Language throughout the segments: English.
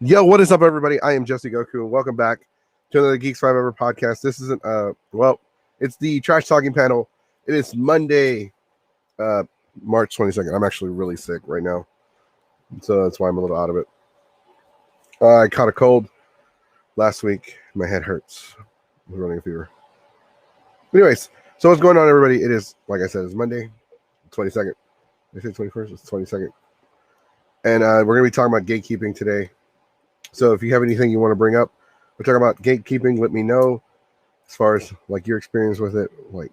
Yo, what is up, everybody? I am Jesse Goku, and welcome back to another Geeks5E podcast. This isn't, it's the Trash Talking panel. It is Monday, March 22nd. I'm actually really sick right now, so that's why I'm a little out of it. I caught a cold last week. My head hurts. I'm running a fever. Anyways, so what's going on, everybody? It is, like I said, it's Monday, 22nd. Did I say 21st? It's 22nd. And we're going to be talking about gatekeeping today. So if you have anything you want to bring up, we're talking about gatekeeping. Let me know as far as like your experience with it, like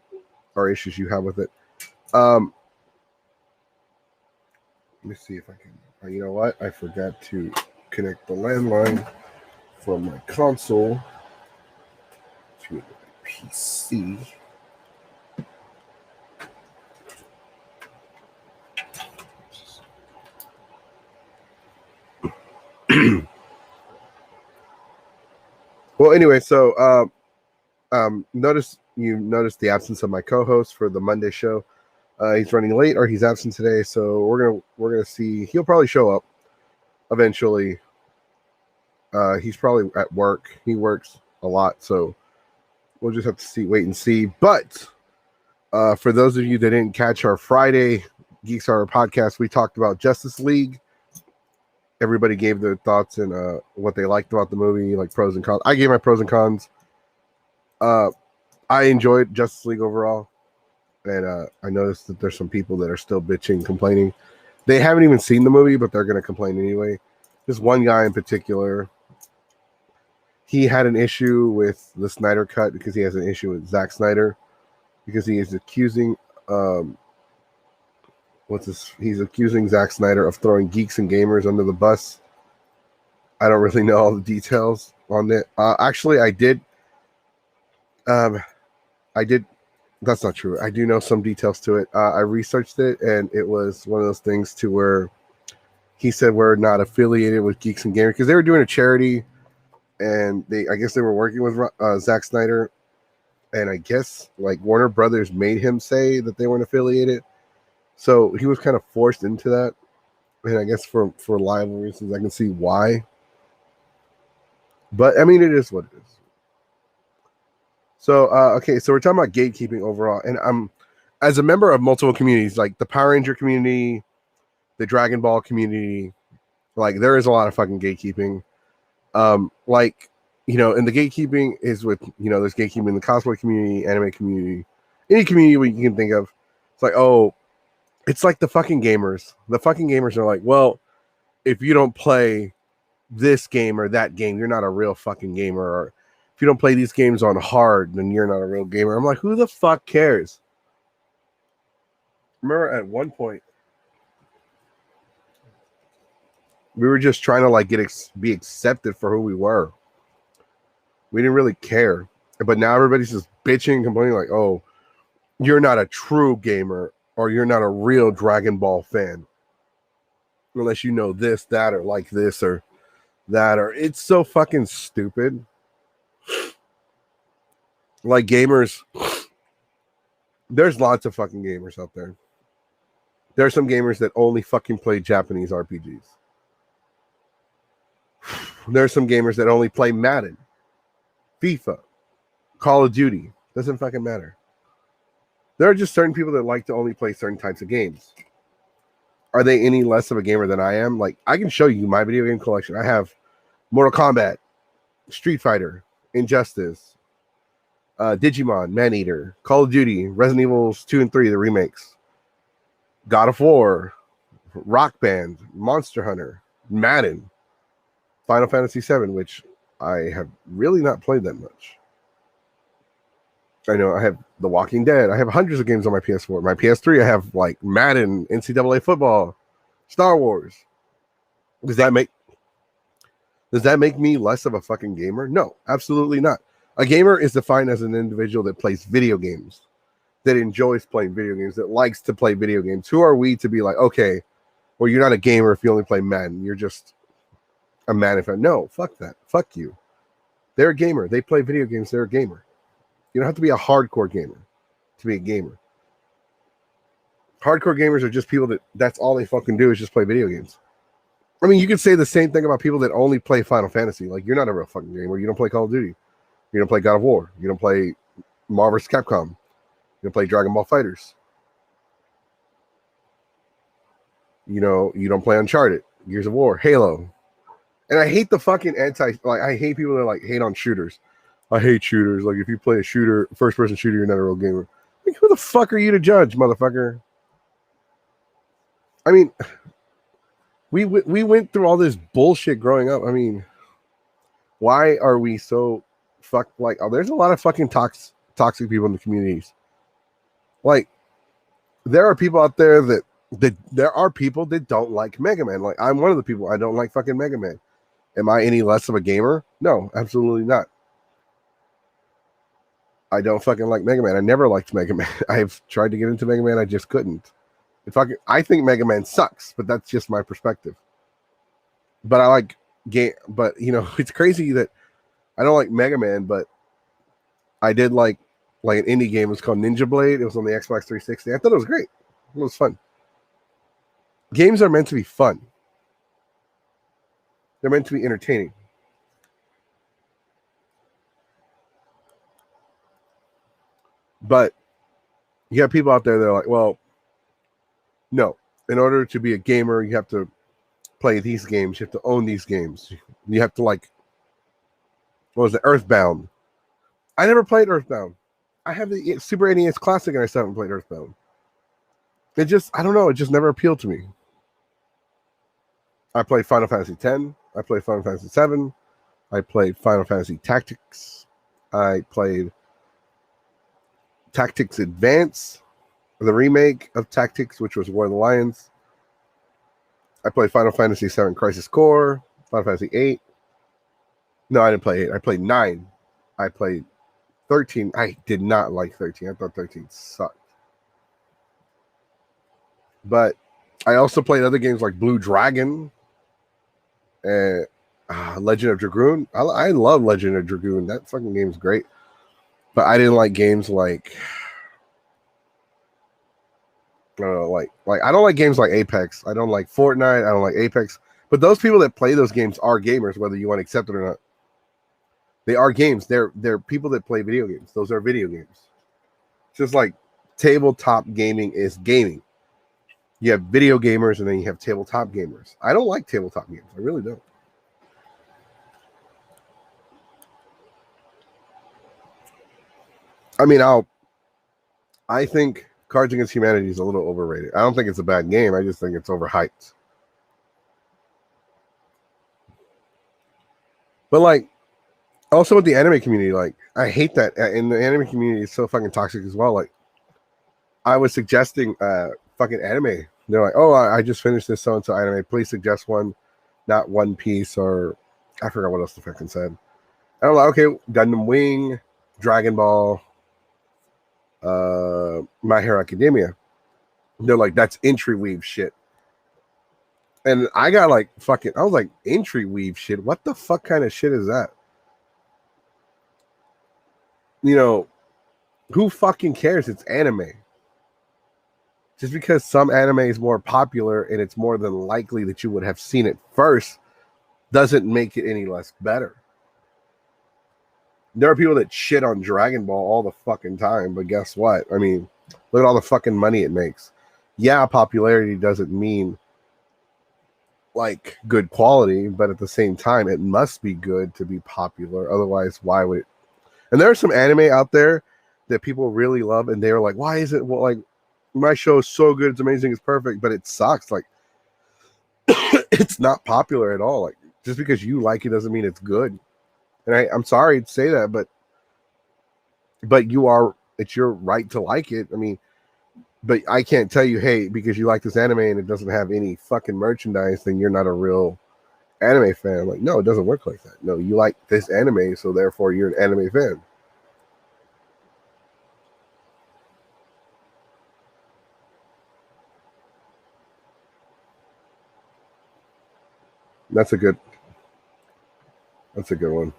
our issues you have with it. Let me see if I can. You know what? I forgot to connect the landline from my console to my PC. Well, anyway, so notice the absence of my co-host for the Monday show. He's running late, or he's absent today, so we're gonna see. He'll probably show up eventually. He's probably at work. He works a lot, so we'll just have to wait and see. But for those of you that didn't catch our Friday Geeks Are podcast, we talked about Justice League. Everybody gave their thoughts and what they liked about the movie, like pros and cons. I gave my pros and cons. I enjoyed Justice League overall, and I noticed that there's some people that are still bitching, complaining. They haven't even seen the movie, but they're going to complain anyway. This one guy in particular, he had an issue with the Snyder Cut because he has an issue with Zack Snyder because he is accusing he's accusing Zack Snyder of throwing geeks and gamers under the bus. I don't really know all the details on it. Actually, I did. That's not true. I do know some details to it. I researched it, and it was one of those things to where he said we're not affiliated with Geeks and Gamers because they were doing a charity, and I guess they were working with Zack Snyder, and I guess like Warner Brothers made him say that they weren't affiliated. So he was kind of forced into that, and I guess for liable reasons, I can see why. But I mean, it is what it is. So okay, so we're talking about gatekeeping overall, and I'm as a member of multiple communities, like the Power Ranger community, the Dragon Ball community, like there is a lot of fucking gatekeeping. Like and the gatekeeping is with there's gatekeeping in the cosplay community, anime community, any community you can think of. It's like, oh. It's like the fucking gamers. The fucking gamers are like, well, if you don't play this game or that game, you're not a real fucking gamer. Or if you don't play these games on hard, then you're not a real gamer. I'm like, who the fuck cares? Remember at one point, we were just trying to like be accepted for who we were. We didn't really care. But now everybody's just bitching and complaining like, oh, you're not a true gamer. Or you're not a real Dragon Ball fan. Unless you know this, that, or like this, or that, or it's so fucking stupid. Like gamers, there's lots of fucking gamers out there. There are some gamers that only fucking play Japanese RPGs. There are some gamers that only play Madden, FIFA, Call of Duty. Doesn't fucking matter. There are just certain people that like to only play certain types of games. Are they any less of a gamer than I am? Like, I can show you my video game collection. I have Mortal Kombat, Street Fighter, Injustice, Digimon, Maneater, Call of Duty, Resident Evil 2 and 3, the remakes, God of War, Rock Band, Monster Hunter, Madden, Final Fantasy VII, which I have really not played that much. I know I have The Walking Dead. I have hundreds of games on my PS4. My PS3, I have like Madden, NCAA football, Star Wars. Does that make me less of a fucking gamer? No, absolutely not. A gamer is defined as an individual that plays video games, that enjoys playing video games, that likes to play video games. Who are we to be like, okay, well, you're not a gamer if you only play Madden. You're just a Madden fan. No, fuck that. Fuck you. They're a gamer. They play video games. They're a gamer. You don't have to be a hardcore gamer to be a gamer. Hardcore gamers are just people that's all they fucking do is just play video games. I mean, you could say the same thing about people that only play Final Fantasy. Like, you're not a real fucking gamer. You don't play Call of Duty. You don't play God of War. You don't play Marvel vs. Capcom. You don't play Dragon Ball Fighters. You know, you don't play Uncharted, Gears of War, Halo. And I hate the fucking I hate people that like hate on shooters. I hate shooters. Like, if you play a shooter, first person shooter, you're not a real gamer. Like, who the fuck are you to judge, motherfucker? I mean, we went through all this bullshit growing up. I mean, why are we so like, oh, there's a lot of fucking toxic people in the communities. Like, there are people out there that there are people that don't like Mega Man. Like, I'm one of the people. I don't like fucking Mega Man. Am I any less of a gamer? No, absolutely not. I don't fucking like Mega Man. I never liked Mega Man. I've tried to get into Mega Man. I just couldn't. I think Mega Man sucks, but that's just my perspective. But I like game. But, you know, it's crazy that I don't like Mega Man, but I did like an indie game. It was called Ninja Blade. It was on the Xbox 360. I thought it was great. It was fun. Games are meant to be fun. They're meant to be entertaining. But you have people out there that are like, well, no. In order to be a gamer, you have to play these games. You have to own these games. You have to, like, what was it, Earthbound? I never played Earthbound. I have the Super NES Classic, and I still haven't played Earthbound. It just, I don't know. It just never appealed to me. I played Final Fantasy X. I played Final Fantasy VII. I played Final Fantasy Tactics. I played Tactics Advance, the remake of Tactics, which was War of the Lions. I played Final Fantasy VII Crisis Core, Final Fantasy VIII. No, I didn't play 8. I played 9. I played 13. I did not like 13. I thought 13 sucked. But I also played other games like Blue Dragon and Legend of Dragoon. I love Legend of Dragoon. That fucking game's great. But I didn't like games like, I don't know, like I don't like games like Apex. I don't like Fortnite. I don't like Apex. But those people that play those games are gamers, whether you want to accept it or not. They are games. They're people that play video games. Those are video games. Just like tabletop gaming is gaming. You have video gamers and then you have tabletop gamers. I don't like tabletop games. I really don't. I mean, I think Cards Against Humanity is a little overrated. I don't think it's a bad game. I just think it's overhyped. But like, also with the anime community, like, I hate that. And the anime community is so fucking toxic as well. Like, I was suggesting fucking anime. They're like, oh, I just finished this so-and-so anime. Please suggest one, not One Piece or I forgot what else the fucking said. And I'm like, okay, Gundam Wing, Dragon Ball, My Hero Academia. They're like, that's entry weave shit. And I got like fucking, I was like, entry weave shit? What the fuck kind of shit is that? You know, who fucking cares? It's anime. Just because some anime is more popular and it's more than likely that you would have seen it first doesn't make it any less better. There are people that shit on Dragon Ball all the fucking time, but guess what? I mean, look at all the fucking money it makes. Yeah, popularity doesn't mean like good quality, but at the same time, it must be good to be popular. Otherwise, why would it? And there are some anime out there that people really love, and they're like, why is it like my show is so good, it's amazing, it's perfect, but it sucks. Like, it's not popular at all. Like, just because you like it doesn't mean it's good. And I'm sorry to say that, but it's your right to like it. I mean, but I can't tell you, hey, because you like this anime and it doesn't have any fucking merchandise, then you're not a real anime fan. Like, no, it doesn't work like that. No, you like this anime, so therefore you're an anime fan. That's a good one.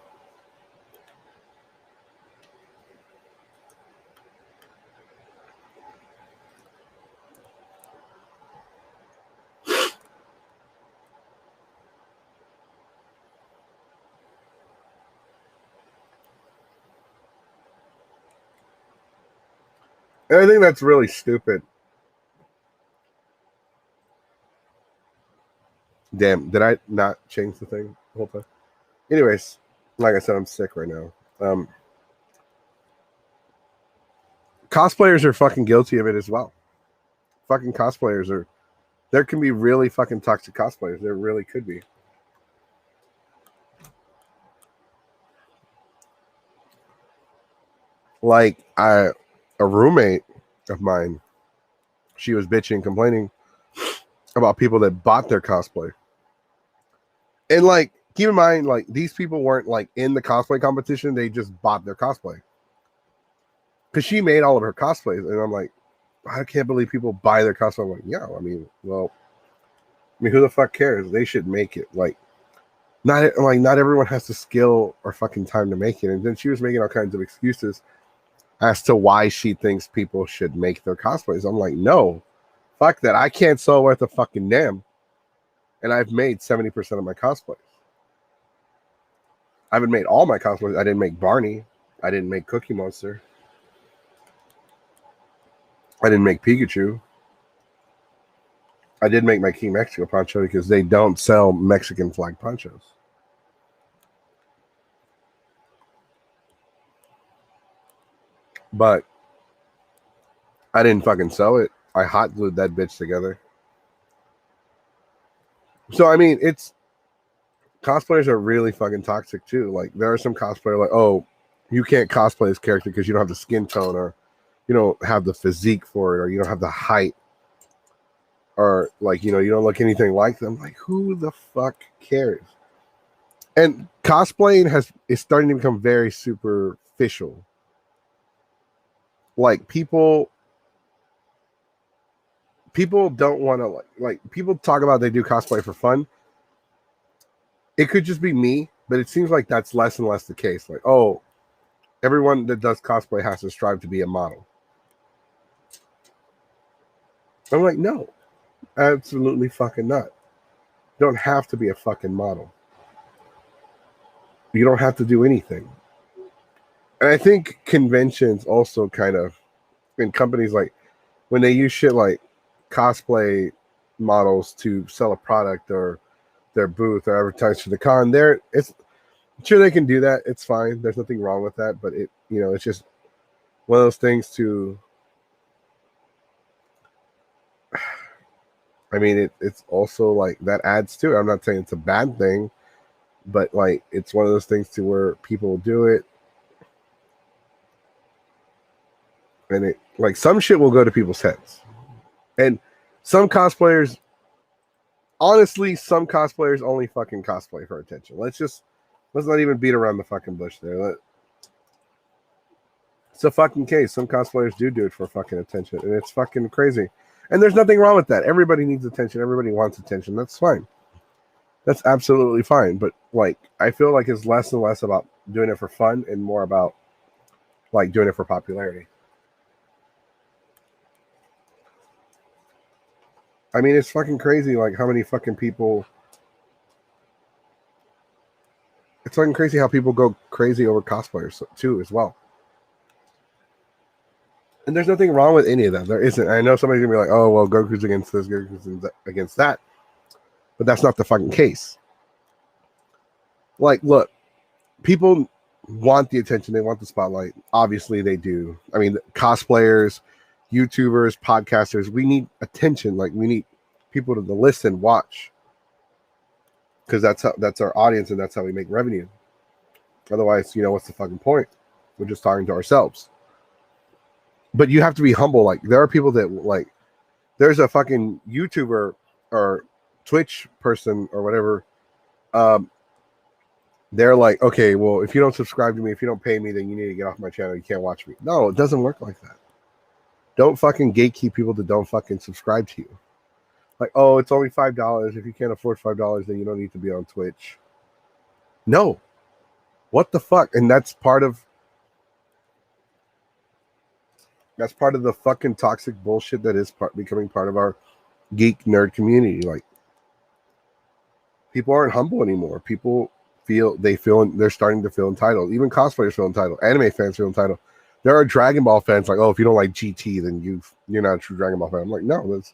And I think that's really stupid. Damn, did I not change the thing the whole time? Anyways, like I said, I'm sick right now. Cosplayers are fucking guilty of it as well. Fucking cosplayers are. There can be really fucking toxic cosplayers. There really could be. Like a roommate of mine, she was bitching, complaining about people that bought their cosplay. And like, keep in mind, like these people weren't like in the cosplay competition. They just bought their cosplay. Because she made all of her cosplays. And I'm like, I can't believe people buy their cosplay. I'm like, yeah, I mean, who the fuck cares? They should make it. Like, not everyone has the skill or fucking time to make it. And then she was making all kinds of excuses as to why she thinks people should make their cosplays. I'm like, no, fuck that. I can't sew worth a fucking damn. And I've made 70% of my cosplays. I haven't made all my cosplays. I didn't make Barney. I didn't make Cookie Monster. I didn't make Pikachu. I did make my King Mexico poncho because they don't sell Mexican flag ponchos. But I didn't fucking sew it. I hot glued that bitch together. So, I mean, cosplayers are really fucking toxic too. Like, there are some cosplayers like, oh, you can't cosplay this character because you don't have the skin tone, or you don't have the physique for it, or you don't have the height, or like, you don't look anything like them. Like, who the fuck cares? And cosplaying is starting to become very superficial. Like, people don't want to like people talk about they do cosplay for fun. It could just be me, but it seems like that's less and less the case. Like, oh, everyone that does cosplay has to strive to be a model. I'm like, no, absolutely fucking not. You don't have to be a fucking model. You don't have to do anything. And I think conventions also kind of, in companies, like when they use shit like cosplay models to sell a product or their booth or advertise for the con, it's sure they can do that. It's fine. There's nothing wrong with that. But it's just one of those things to. I mean, it's also like that adds to it. I'm not saying it's a bad thing, but like it's one of those things to where people do it, and it like some shit will go to people's heads, and some cosplayers, honestly, some cosplayers only fucking cosplay for attention. Let's not even beat around the fucking bush there. It's a fucking case. Some cosplayers do it for fucking attention, and it's fucking crazy. And there's nothing wrong with that. Everybody needs attention. Everybody wants attention. That's fine. That's absolutely fine. But like, I feel like it's less and less about doing it for fun and more about like doing it for popularity. I mean, it's fucking crazy. Like how many fucking people. It's fucking crazy how people go crazy over cosplayers too, as well. And there's nothing wrong with any of that. There isn't. I know somebody's gonna be like, "Oh, well, Goku's against this, Goku's against that," but that's not the fucking case. Like, look, people want the attention. They want the spotlight. Obviously, they do. I mean, cosplayers, YouTubers, podcasters. We need attention. Like, we need people to listen, watch, because that's our audience, and that's how we make revenue. Otherwise, what's the fucking point? We're just talking to ourselves. But you have to be humble. Like, there are people that like, there's a fucking YouTuber or Twitch person or whatever. They're like, okay, well, if you don't subscribe to me, if you don't pay me, then you need to get off my channel. You can't watch me. No, it doesn't work like that. Don't fucking gatekeep people that don't fucking subscribe to you. Like, oh, it's only $5. If you can't afford $5, then you don't need to be on Twitch. No. What the fuck? And that's part of the fucking toxic bullshit that is becoming part of our geek nerd community. Like, people aren't humble anymore. People they're starting to feel entitled. Even cosplayers feel entitled. Anime fans feel entitled. There are Dragon Ball fans like, oh, if you don't like GT, then you're not a true Dragon Ball fan. I'm like, no, that's.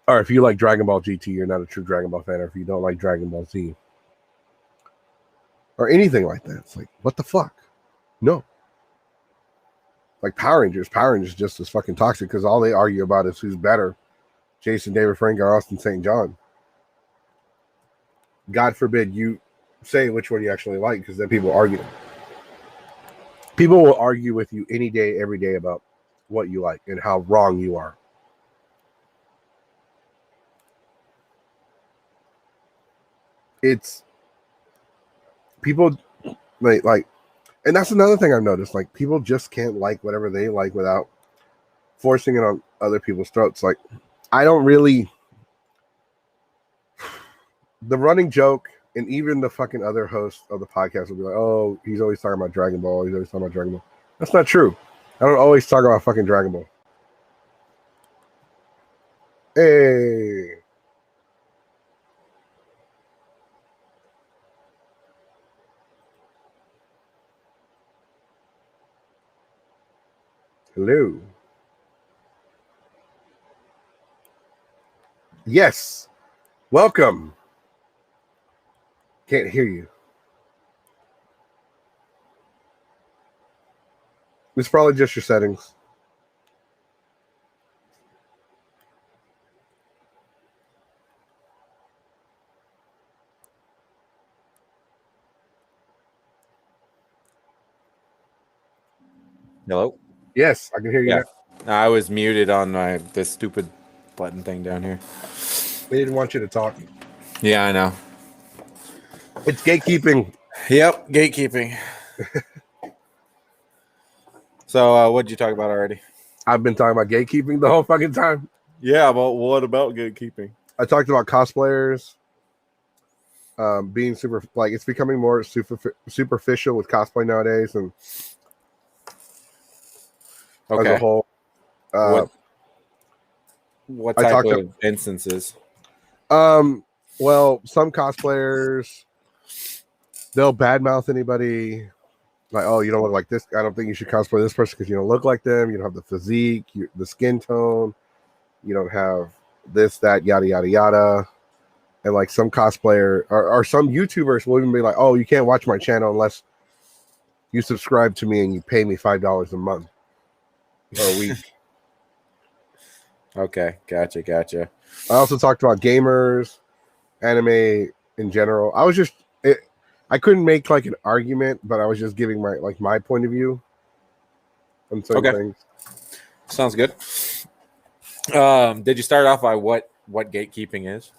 Or if you like Dragon Ball GT, you're not a true Dragon Ball fan. Or if you don't like Dragon Ball Z, or anything like that, it's like, what the fuck? No. Like Power Rangers is just as fucking toxic because all they argue about is who's better, Jason David Frank or Austin St. John. God forbid you say which one you actually like, because then people argue. People will argue with you any day, every day about what you like and how wrong you are. It's people like, and that's another thing I've noticed. Like, people just can't like whatever they like without forcing it on other people's throats. Like, I don't really. The running joke, and even the fucking other host of the podcast will be like, oh, he's always talking about Dragon Ball. He's always talking about Dragon Ball. That's not true. I don't always talk about fucking Dragon Ball. Hey. Hello. Yes. Welcome. Can't hear you. It's probably just your settings. Hello? Yes, I can hear you. Yeah. Now. I was muted on this stupid button thing down here. They didn't want you to talk. Yeah, I know. It's gatekeeping. Yep, gatekeeping. So, what'd you talk about already? I've been talking about gatekeeping the whole fucking time. Yeah, but what about gatekeeping? I talked about cosplayers being super, like, it's becoming more superficial with cosplay nowadays, and as a whole. What type of instances? Well, some cosplayers, they'll badmouth anybody. Like, oh, you don't look like this. I don't think you should cosplay this person because you don't look like them. You don't have the physique, the skin tone. You don't have this, that, yada, yada, yada. And like some cosplayer or some YouTubers will even be like, oh, you can't watch my channel unless you subscribe to me and you pay me $5 a month or a week. Okay, gotcha. I also talked about gamers, anime in general. I couldn't make like an argument, but I was just giving my point of view on certain things. Sounds good. Did you start off by what gatekeeping is?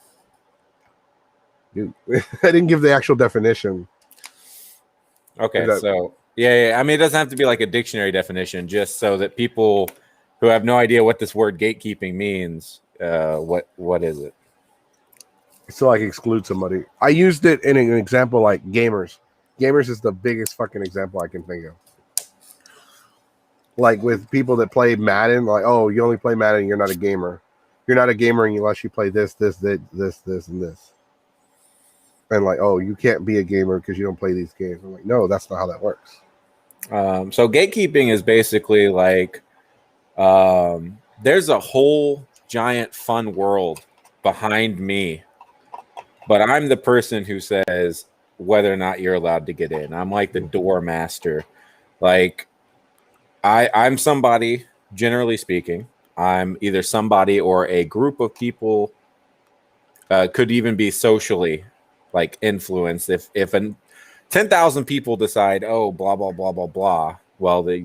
Dude, I didn't give the actual definition. Okay, so yeah. I mean, it doesn't have to be like a dictionary definition, just so that people who have no idea what this word gatekeeping means, what is it? So like exclude somebody. I used it in an example like gamers. Gamers is the biggest fucking example I can think of. Like with people that play Madden, like, oh, you only play Madden, you're not a gamer. You're not a gamer unless you play this, and this. And like, oh, you can't be a gamer because you don't play these games. I'm like, no, that's not how that works. So gatekeeping is basically like there's a whole giant fun world behind me, but I'm the person who says whether or not you're allowed to get in. I'm like the door master. Like I'm somebody, generally speaking, I'm either somebody or a group of people, could even be socially like influenced. If 10,000 people decide, oh, blah, blah, blah, blah, blah, well, they're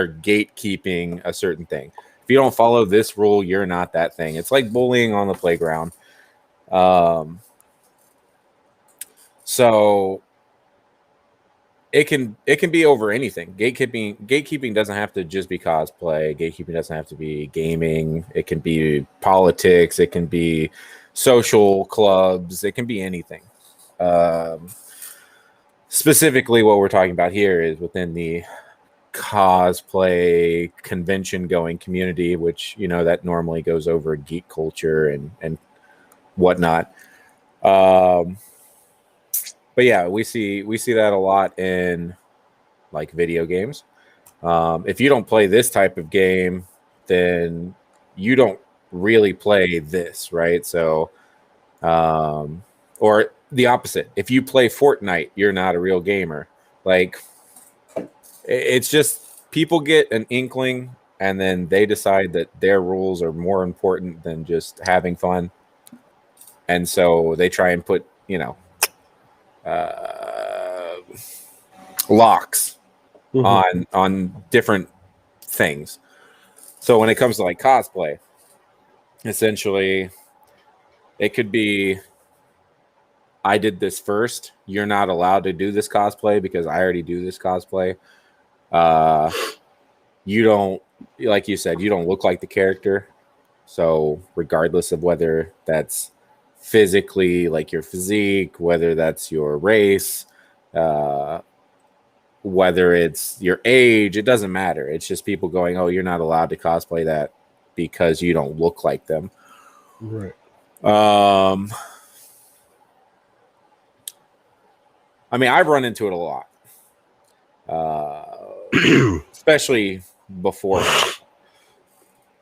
gatekeeping a certain thing. If you don't follow this rule, you're not that thing. It's like bullying on the playground. So it can be over anything. Gatekeeping doesn't have to just be cosplay. Gatekeeping doesn't have to be gaming. It can be politics. It can be social clubs. It can be anything. Specifically, what we're talking about here is within the cosplay convention going community, which, you know, that normally goes over geek culture and whatnot. But yeah, we see that a lot in like video games. If you don't play this type of game, then you don't really play this, right? So, or the opposite. If you play Fortnite, you're not a real gamer. Like, it's just people get an inkling and then they decide that their rules are more important than just having fun. And so they try and put, locks on different things. So when it comes to like cosplay, essentially it could be, I did this first. You're not allowed to do this cosplay because I already do this cosplay. You don't, like you said, you don't look like the character. So regardless of whether that's physically like your physique, whether that's your race, whether it's your age, it doesn't matter. It's just people going, oh, you're not allowed to cosplay that because you don't look like them. Right. I mean, I've run into it a lot, especially before.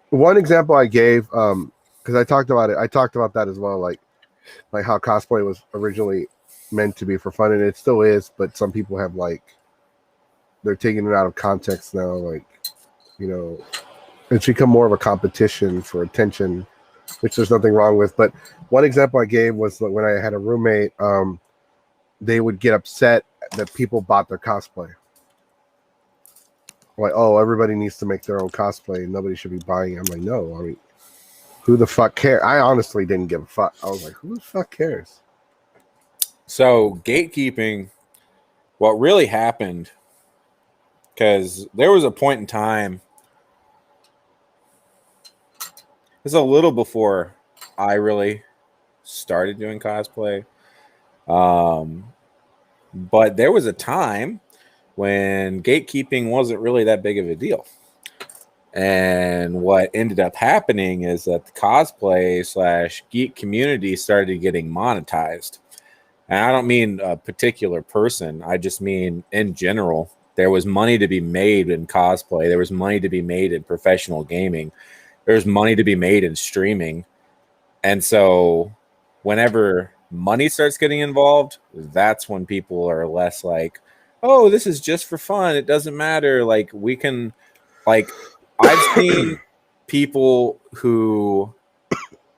One example I gave, because I talked about it, I talked about that as well, like how cosplay was originally meant to be for fun, and it still is, but some people have they're taking it out of context now, it's become more of a competition for attention, which there's nothing wrong with. But one example I gave was when I had a roommate, they would get upset that people bought their cosplay. Like, oh, everybody needs to make their own cosplay. Nobody should be buying it. I'm like, no. I mean, who the fuck cares? I honestly didn't give a fuck. I was like, who the fuck cares? So gatekeeping, what really happened, because there was a point in time, it was a little before I really started doing cosplay. But there was a time when gatekeeping wasn't really that big of a deal. And what ended up happening is that the cosplay / geek community started getting monetized. And I don't mean a particular person. I just mean in general, there was money to be made in cosplay. There was money to be made in professional gaming. There's money to be made in streaming. And so whenever money starts getting involved, that's when people are less like, oh, this is just for fun. It doesn't matter. Like, we can, like, I've seen people who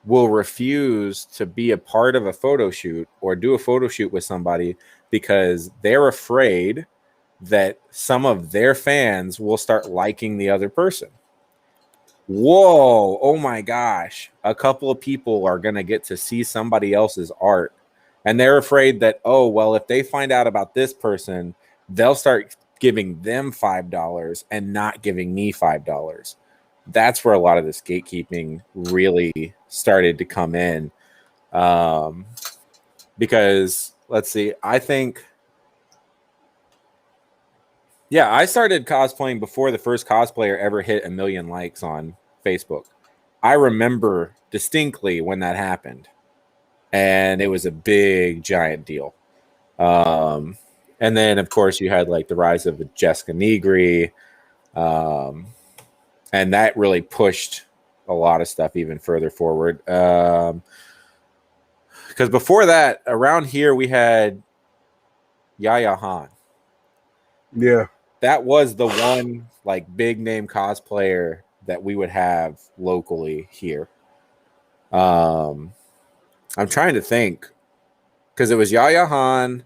will refuse to be a part of a photo shoot or do a photo shoot with somebody because they're afraid that some of their fans will start liking the other person. Whoa, oh my gosh. A couple of people are going to get to see somebody else's art. And they're afraid that, oh, well, if they find out about this person, they'll start giving them $5 and not giving me $5. That's where a lot of this gatekeeping really started to come in. Because, let's see, I started cosplaying before the first cosplayer ever hit 1 million likes on Facebook. I remember distinctly when that happened. And it was a big, giant deal. And then, of course, you had like the rise of Jessica Negri. And that really pushed a lot of stuff even further forward. Because before that, around here, we had Yaya Han. Yeah. That was the one like big name cosplayer that we would have locally here. I'm trying to think, because it was Yaya Han,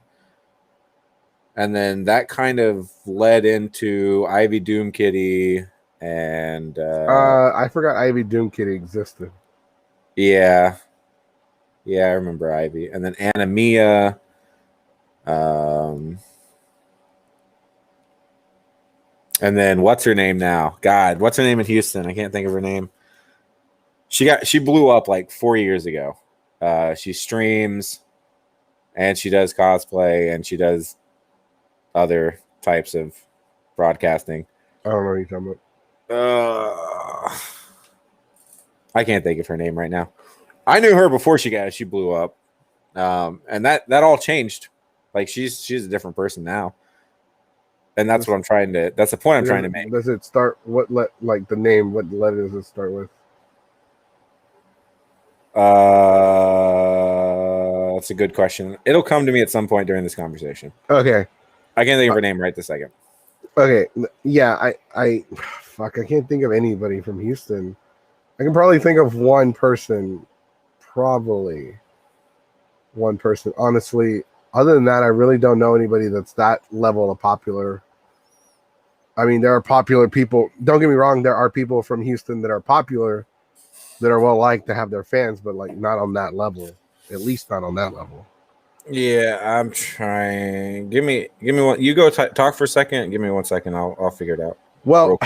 and then that kind of led into Ivy Doom Kitty, and I forgot Ivy Doom Kitty existed. Yeah, I remember Ivy, and then Anna Mia. And then what's her name now? God, what's her name in Houston? I can't think of her name. She blew up like 4 years ago. She streams and she does cosplay and she does other types of broadcasting. I don't know what you're talking about. I can't think of her name right now. I knew her before she blew up. And that all changed. Like she's a different person now. And that's what I'm trying to. That's the point I'm trying to make. Does it start? Like the name? What letter does it start with? That's a good question. It'll come to me at some point during this conversation. Okay. I can't think of her name right this second. Okay. Yeah. Fuck. I can't think of anybody from Houston. I can probably think of one person. Probably one person. Honestly, other than that, I really don't know anybody that's that level of popular. I mean, there are popular people. Don't get me wrong. There are people from Houston that are popular, that are well liked, to have their fans, but like not on that level. At least not on that level. Yeah, I'm trying. Give me one. You go talk for a second. Give me 1 second. I'll figure it out. Well,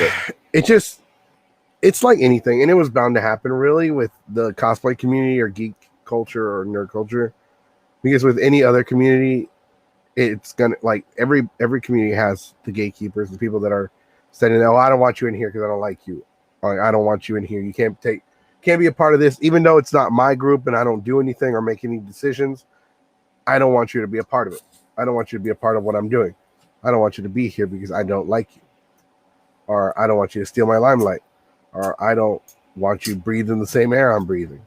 it's like anything, and it was bound to happen really with the cosplay community or geek culture or nerd culture, because with any other community, it's gonna, like, every community has the gatekeepers, the people that are saying, "Oh, I don't want you in here because I don't like you," or "I don't want you in here. You can't be a part of this, even though it's not my group and I don't do anything or make any decisions. I don't want you to be a part of it. I don't want you to be a part of what I'm doing. I don't want you to be here because I don't like you, or I don't want you to steal my limelight, or I don't want you breathing the same air I'm breathing."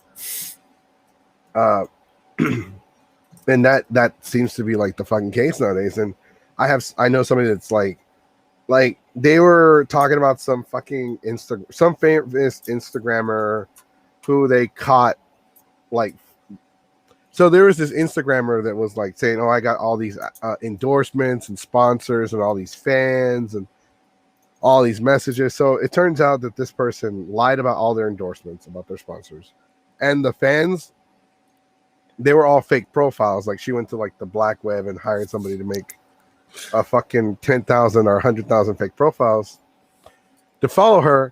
And that seems to be like the fucking case nowadays. And I know somebody that's like they were talking about some fucking some famous Instagrammer who they caught, like, so there was this Instagrammer that was like saying, "Oh, I got all these endorsements and sponsors and all these fans and all these messages." So it turns out that this person lied about all their endorsements, about their sponsors, and the fans, they were all fake profiles. Like, she went to like the black web and hired somebody to make a fucking 10,000 or 100,000 fake profiles to follow her.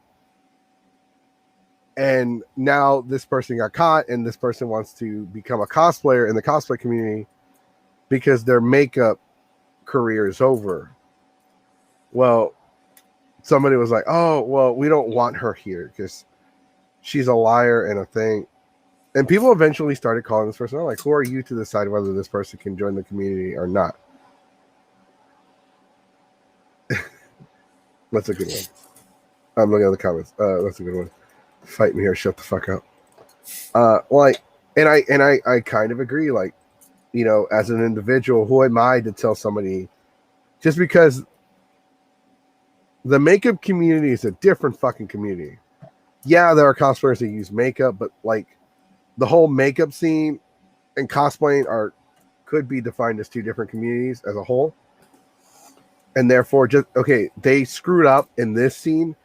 And now this person got caught, and this person wants to become a cosplayer in the cosplay community because their makeup career is over. Well, somebody was like, "Oh, well, we don't want her here because she's a liar and a thing." And people eventually started calling this person out, like, "Who are you to decide whether this person can join the community or not?" That's a good one. I'm looking at the comments. That's a good one. Fight me here. Shut the fuck up. I kind of agree. Like, you know, as an individual, who am I to tell somebody, just because the makeup community is a different fucking community. Yeah, there are cosplayers that use makeup, but like the whole makeup scene and cosplaying could be defined as two different communities as a whole. And therefore, just, okay, they screwed up in this scene,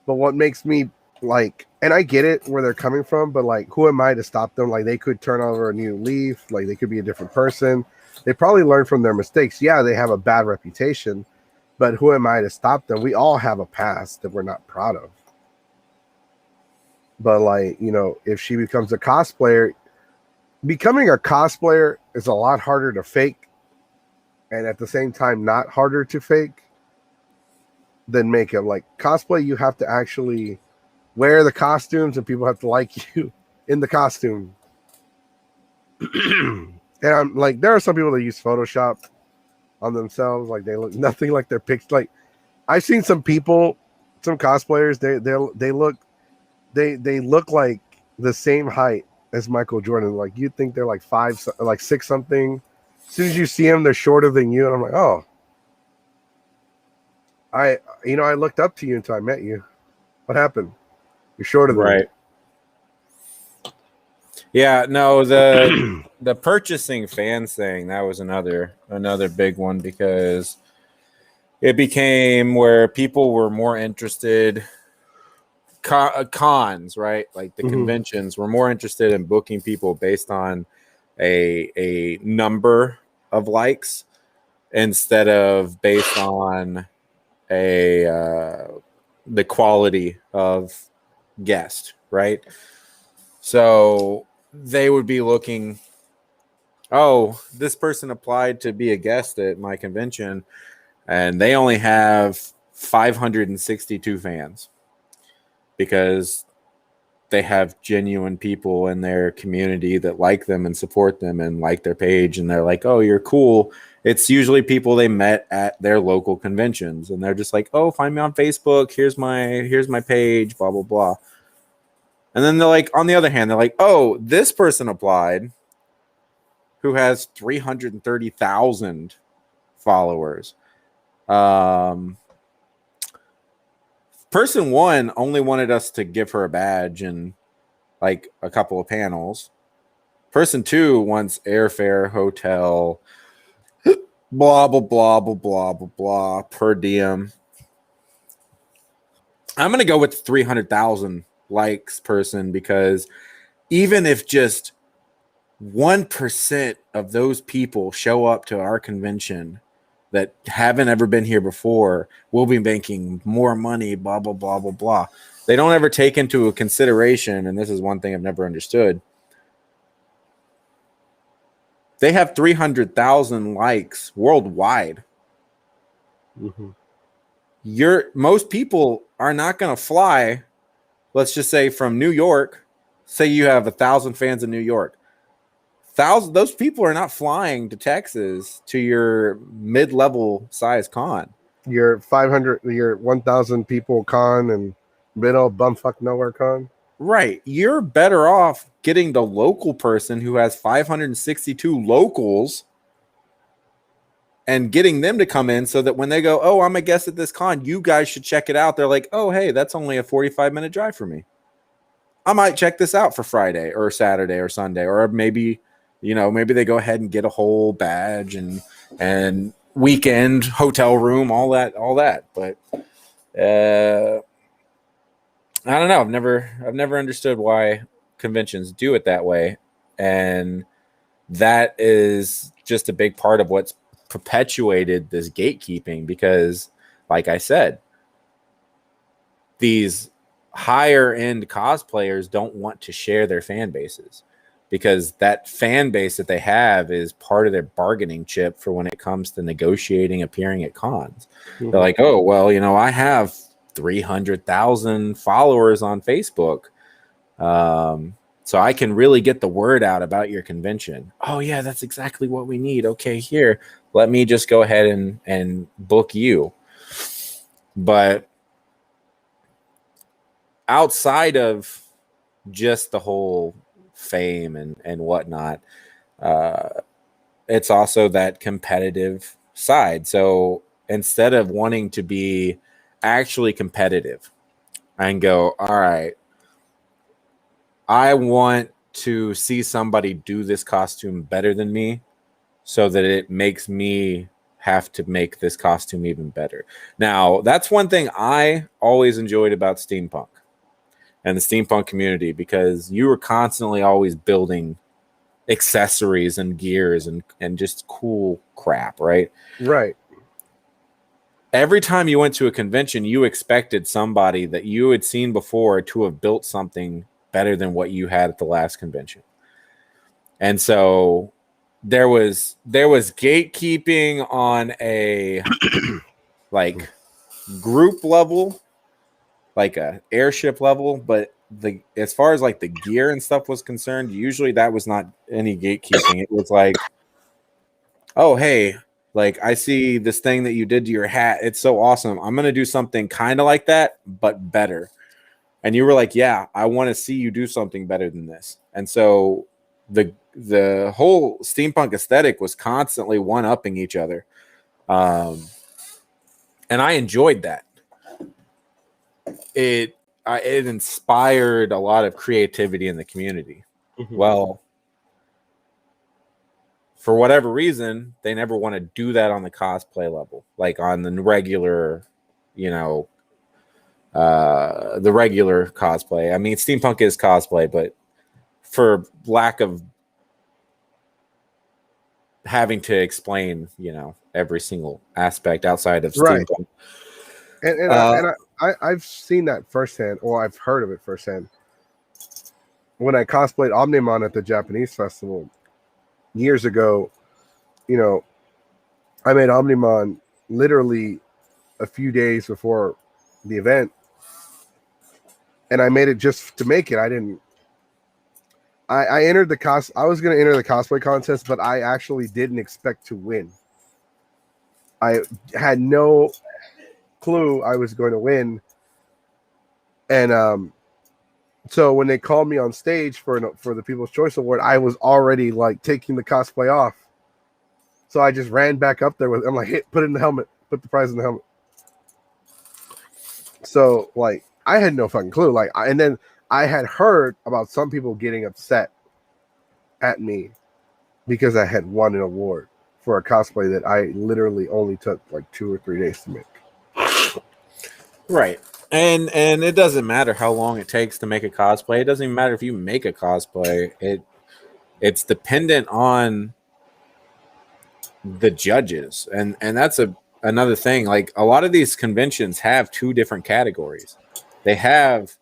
but what makes me like, and I get it where they're coming from, but like, who am I to stop them? Like, they could turn over a new leaf. Like, they could be a different person. They probably learned from their mistakes. Yeah, they have a bad reputation, but who am I to stop them? We all have a past that we're not proud of. But like, you know, if she becomes a cosplayer, becoming a cosplayer is a lot harder to fake, and at the same time not harder to fake than makeup. Like, cosplay, you have to actually wear the costumes and people have to like you in the costume. And I'm like, there are some people that use Photoshop on themselves, like they look nothing like their picture. Like, I've seen some people, some cosplayers, they look like the same height as Michael Jordan. Like, you think they're like 6 something. As soon as you see them, they're shorter than you, and I'm like, oh, I looked up to you until I met you. What happened? You're shorter than Right. me. Yeah, no, the purchasing fans thing, that was another big one, because it became where people were more interested, cons, right? Like the conventions were more interested in booking people based on a number of likes instead of based on the quality of guest, right? So they would be looking, oh, this person applied to be a guest at my convention and they only have 562 fans, because they have genuine people in their community that like them and support them and like their page, and they're like, oh, you're cool. It's usually people they met at their local conventions, and they're just like, oh, find me on Facebook. Here's my page, blah, blah, blah. And then they're like, on the other hand, they're like, oh, this person applied who has 330,000 followers. Person one only wanted us to give her a badge and like a couple of panels. Person two wants airfare, hotel, blah, blah, blah, blah, blah, blah, blah, per diem. I'm going to go with the 300,000 likes person, because even if just 1% of those people show up to our convention that haven't ever been here before, we'll be making more money, blah, blah, blah, blah, blah. They don't ever take into consideration, and this is one thing I've never understood. They have 300,000 likes worldwide. Mm-hmm. Most people are not going to fly, let's just say from New York. Say you have 1,000 fans in New York. Those people are not flying to Texas to your mid-level size con. Your 1,000 people con and middle bumfuck nowhere con. Right. You're better off getting the local person who has 562 locals and getting them to come in, so that when they go, oh, I'm a guest at this con, you guys should check it out. They're like, oh, hey, that's only a 45-minute drive for me. I might check this out for Friday or Saturday or Sunday, or maybe they go ahead and get a whole badge and weekend hotel room, all that. But I don't know. I've never understood why conventions do it that way, and that is just a big part of what's perpetuated this gatekeeping. Because, like I said, these higher end cosplayers don't want to share their fan bases, because that fan base that they have is part of their bargaining chip for when it comes to negotiating appearing at cons. Mm-hmm. They're like, oh, well, I have 300,000 followers on Facebook. So I can really get the word out about your convention. Oh yeah, that's exactly what we need. Okay, here, let me just go ahead and book you. But outside of just the whole fame and whatnot, it's also that competitive side. So instead of wanting to be actually competitive and go, all right, I want to see somebody do this costume better than me, so that it makes me have to make this costume even better. Now, that's one thing I always enjoyed about steampunk and the steampunk community, because you were constantly always building accessories and gears and just cool crap, right? Right. Every time you went to a convention, you expected somebody that you had seen before to have built something better than what you had at the last convention. And so there was gatekeeping on a like group level, like a airship level, but as far as like the gear and stuff was concerned, usually that was not any gatekeeping. It was like, oh, hey, like I see this thing that you did to your hat. It's so awesome. I'm going to do something kind of like that, but better. And you were like, yeah, I want to see you do something better than this. And so the whole steampunk aesthetic was constantly one-upping each other. And I enjoyed that. It inspired a lot of creativity in the community. Mm-hmm. Well, for whatever reason, they never want to do that on the cosplay level, like on the regular, the regular cosplay. I mean, steampunk is cosplay, but for lack of having to explain, every single aspect outside of steampunk. And I've seen that firsthand, or I've heard of it firsthand. When I cosplayed Omnimon at the Japanese festival years ago, I made Omnimon literally a few days before the event. and I made it just to make it. I didn't. I entered the I was going to enter the cosplay contest, but I actually didn't expect to win. I had no clue I was going to win, and so when they called me on stage for the People's Choice Award, I was already like taking the cosplay off. So I just ran back up there with. I'm like, hey, put it in the helmet. Put the prize in the helmet. So like, I had no fucking clue. Like, and then I had heard about some people getting upset at me because I had won an award for a cosplay that I literally only took like 2 or 3 days to make. Right. And it doesn't matter how long it takes to make a cosplay. It doesn't even matter if you make a cosplay. It's dependent on the judges. And that's another thing. Like, a lot of these conventions have 2 different categories. They have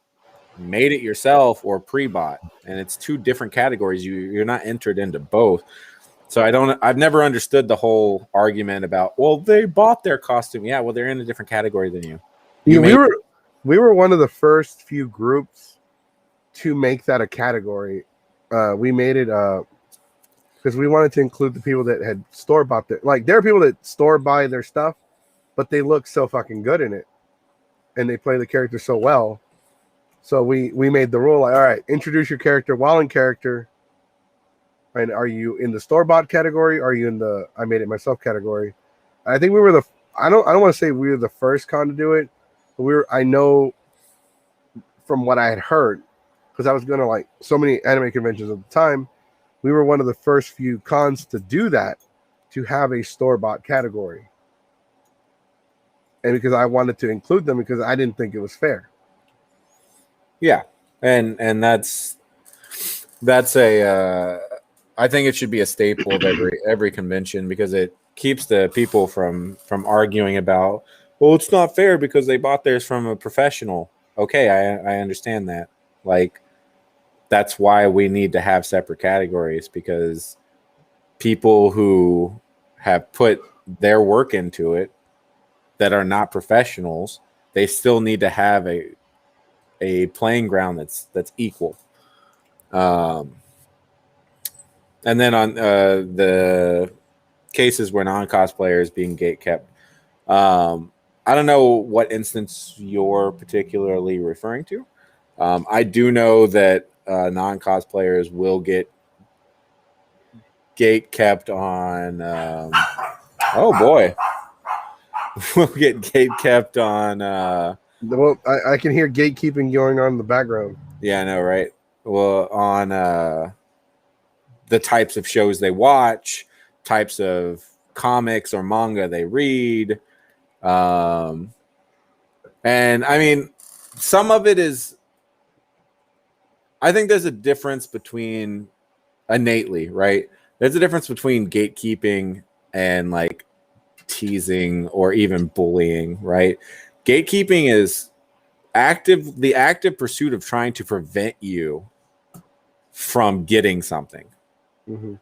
made it yourself or pre-bought, and it's 2 different categories. You're not entered into both. So I've never understood the whole argument about, well, they bought their costume. Yeah, well, they're in a different category than you. We were one of the first few groups to make that a category. We made it because we wanted to include the people that had store bought their, like, there are people that store buy their stuff, but they look so fucking good in it and they play the character so well. So we made the rule, like, all right, introduce your character while in character. And are you in the store bought category? Are you in the I made it myself category? I think we were I don't want to say we were the first con to do it, but I know from what I had heard, because I was going to like so many anime conventions at the time, we were one of the first few cons to do that, to have a store bought category. And because I wanted to include them because I didn't think it was fair. Yeah, and that's a I think it should be a staple of every convention, because it keeps the people from arguing about, well, it's not fair because they bought theirs from a professional. Okay, I understand that. Like, that's why we need to have separate categories, because people who have put their work into it that are not professionals, they still need to have a playing ground that's equal. And then on the cases where non-cosplayers being gate kept, I don't know what instance you're particularly referring to. I do know that non-cosplayers will get gate kept on. Oh boy, we'll get gate kept on. Well, I can hear gatekeeping going on in the background. Yeah, I know, right? Well, on the types of shows they watch, types of comics or manga they read. And I mean, some of it is, I think there's a difference between innately, right? There's a difference between gatekeeping and like teasing or even bullying, right? Gatekeeping is the active pursuit of trying to prevent you from getting something. Mm-hmm.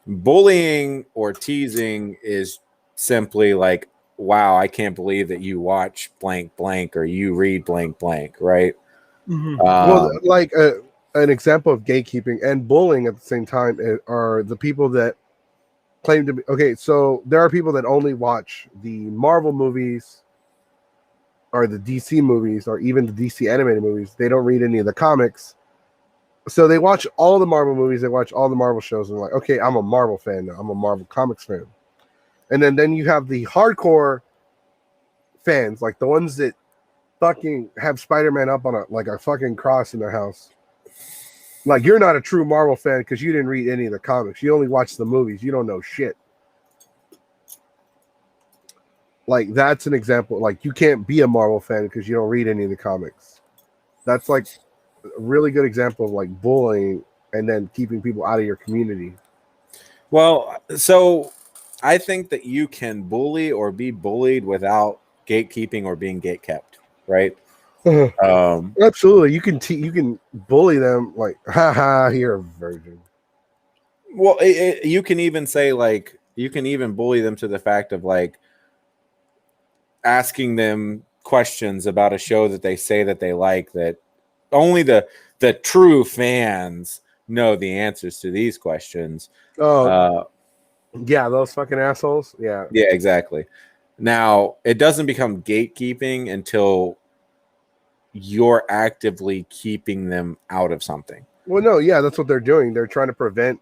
Bullying or teasing is simply like, wow, I can't believe that you watch blank blank or you read blank blank, right? Mm-hmm. Well, like an example of gatekeeping and bullying at the same time are the people that claim to be okay. So there are people that only watch the Marvel movies or the DC movies or even the DC animated movies. They don't read any of the comics. So they watch all the Marvel movies, they watch all the Marvel shows, and like, okay, I'm a Marvel fan now. I'm a Marvel Comics fan. And then you have the hardcore fans, like the ones that fucking have Spider-Man up on a fucking cross in their house. Like, you're not a true Marvel fan because you didn't read any of the comics. You only watch the movies. You don't know shit. Like, that's an example. Like, you can't be a Marvel fan because you don't read any of the comics. That's like a really good example of like bullying and then keeping people out of your community. Well, so I think that you can bully or be bullied without gatekeeping or being gate kept, right? Absolutely, you can bully them like, haha, you're a virgin. Well, you can even say, like, you can even bully them to the fact of like asking them questions about a show that they say that they like, that only the true fans know the answers to these questions. Oh, yeah, those fucking assholes. Yeah. Yeah, exactly. Now, it doesn't become gatekeeping until you're actively keeping them out of something. Well, no, yeah, that's what they're doing. They're trying to prevent.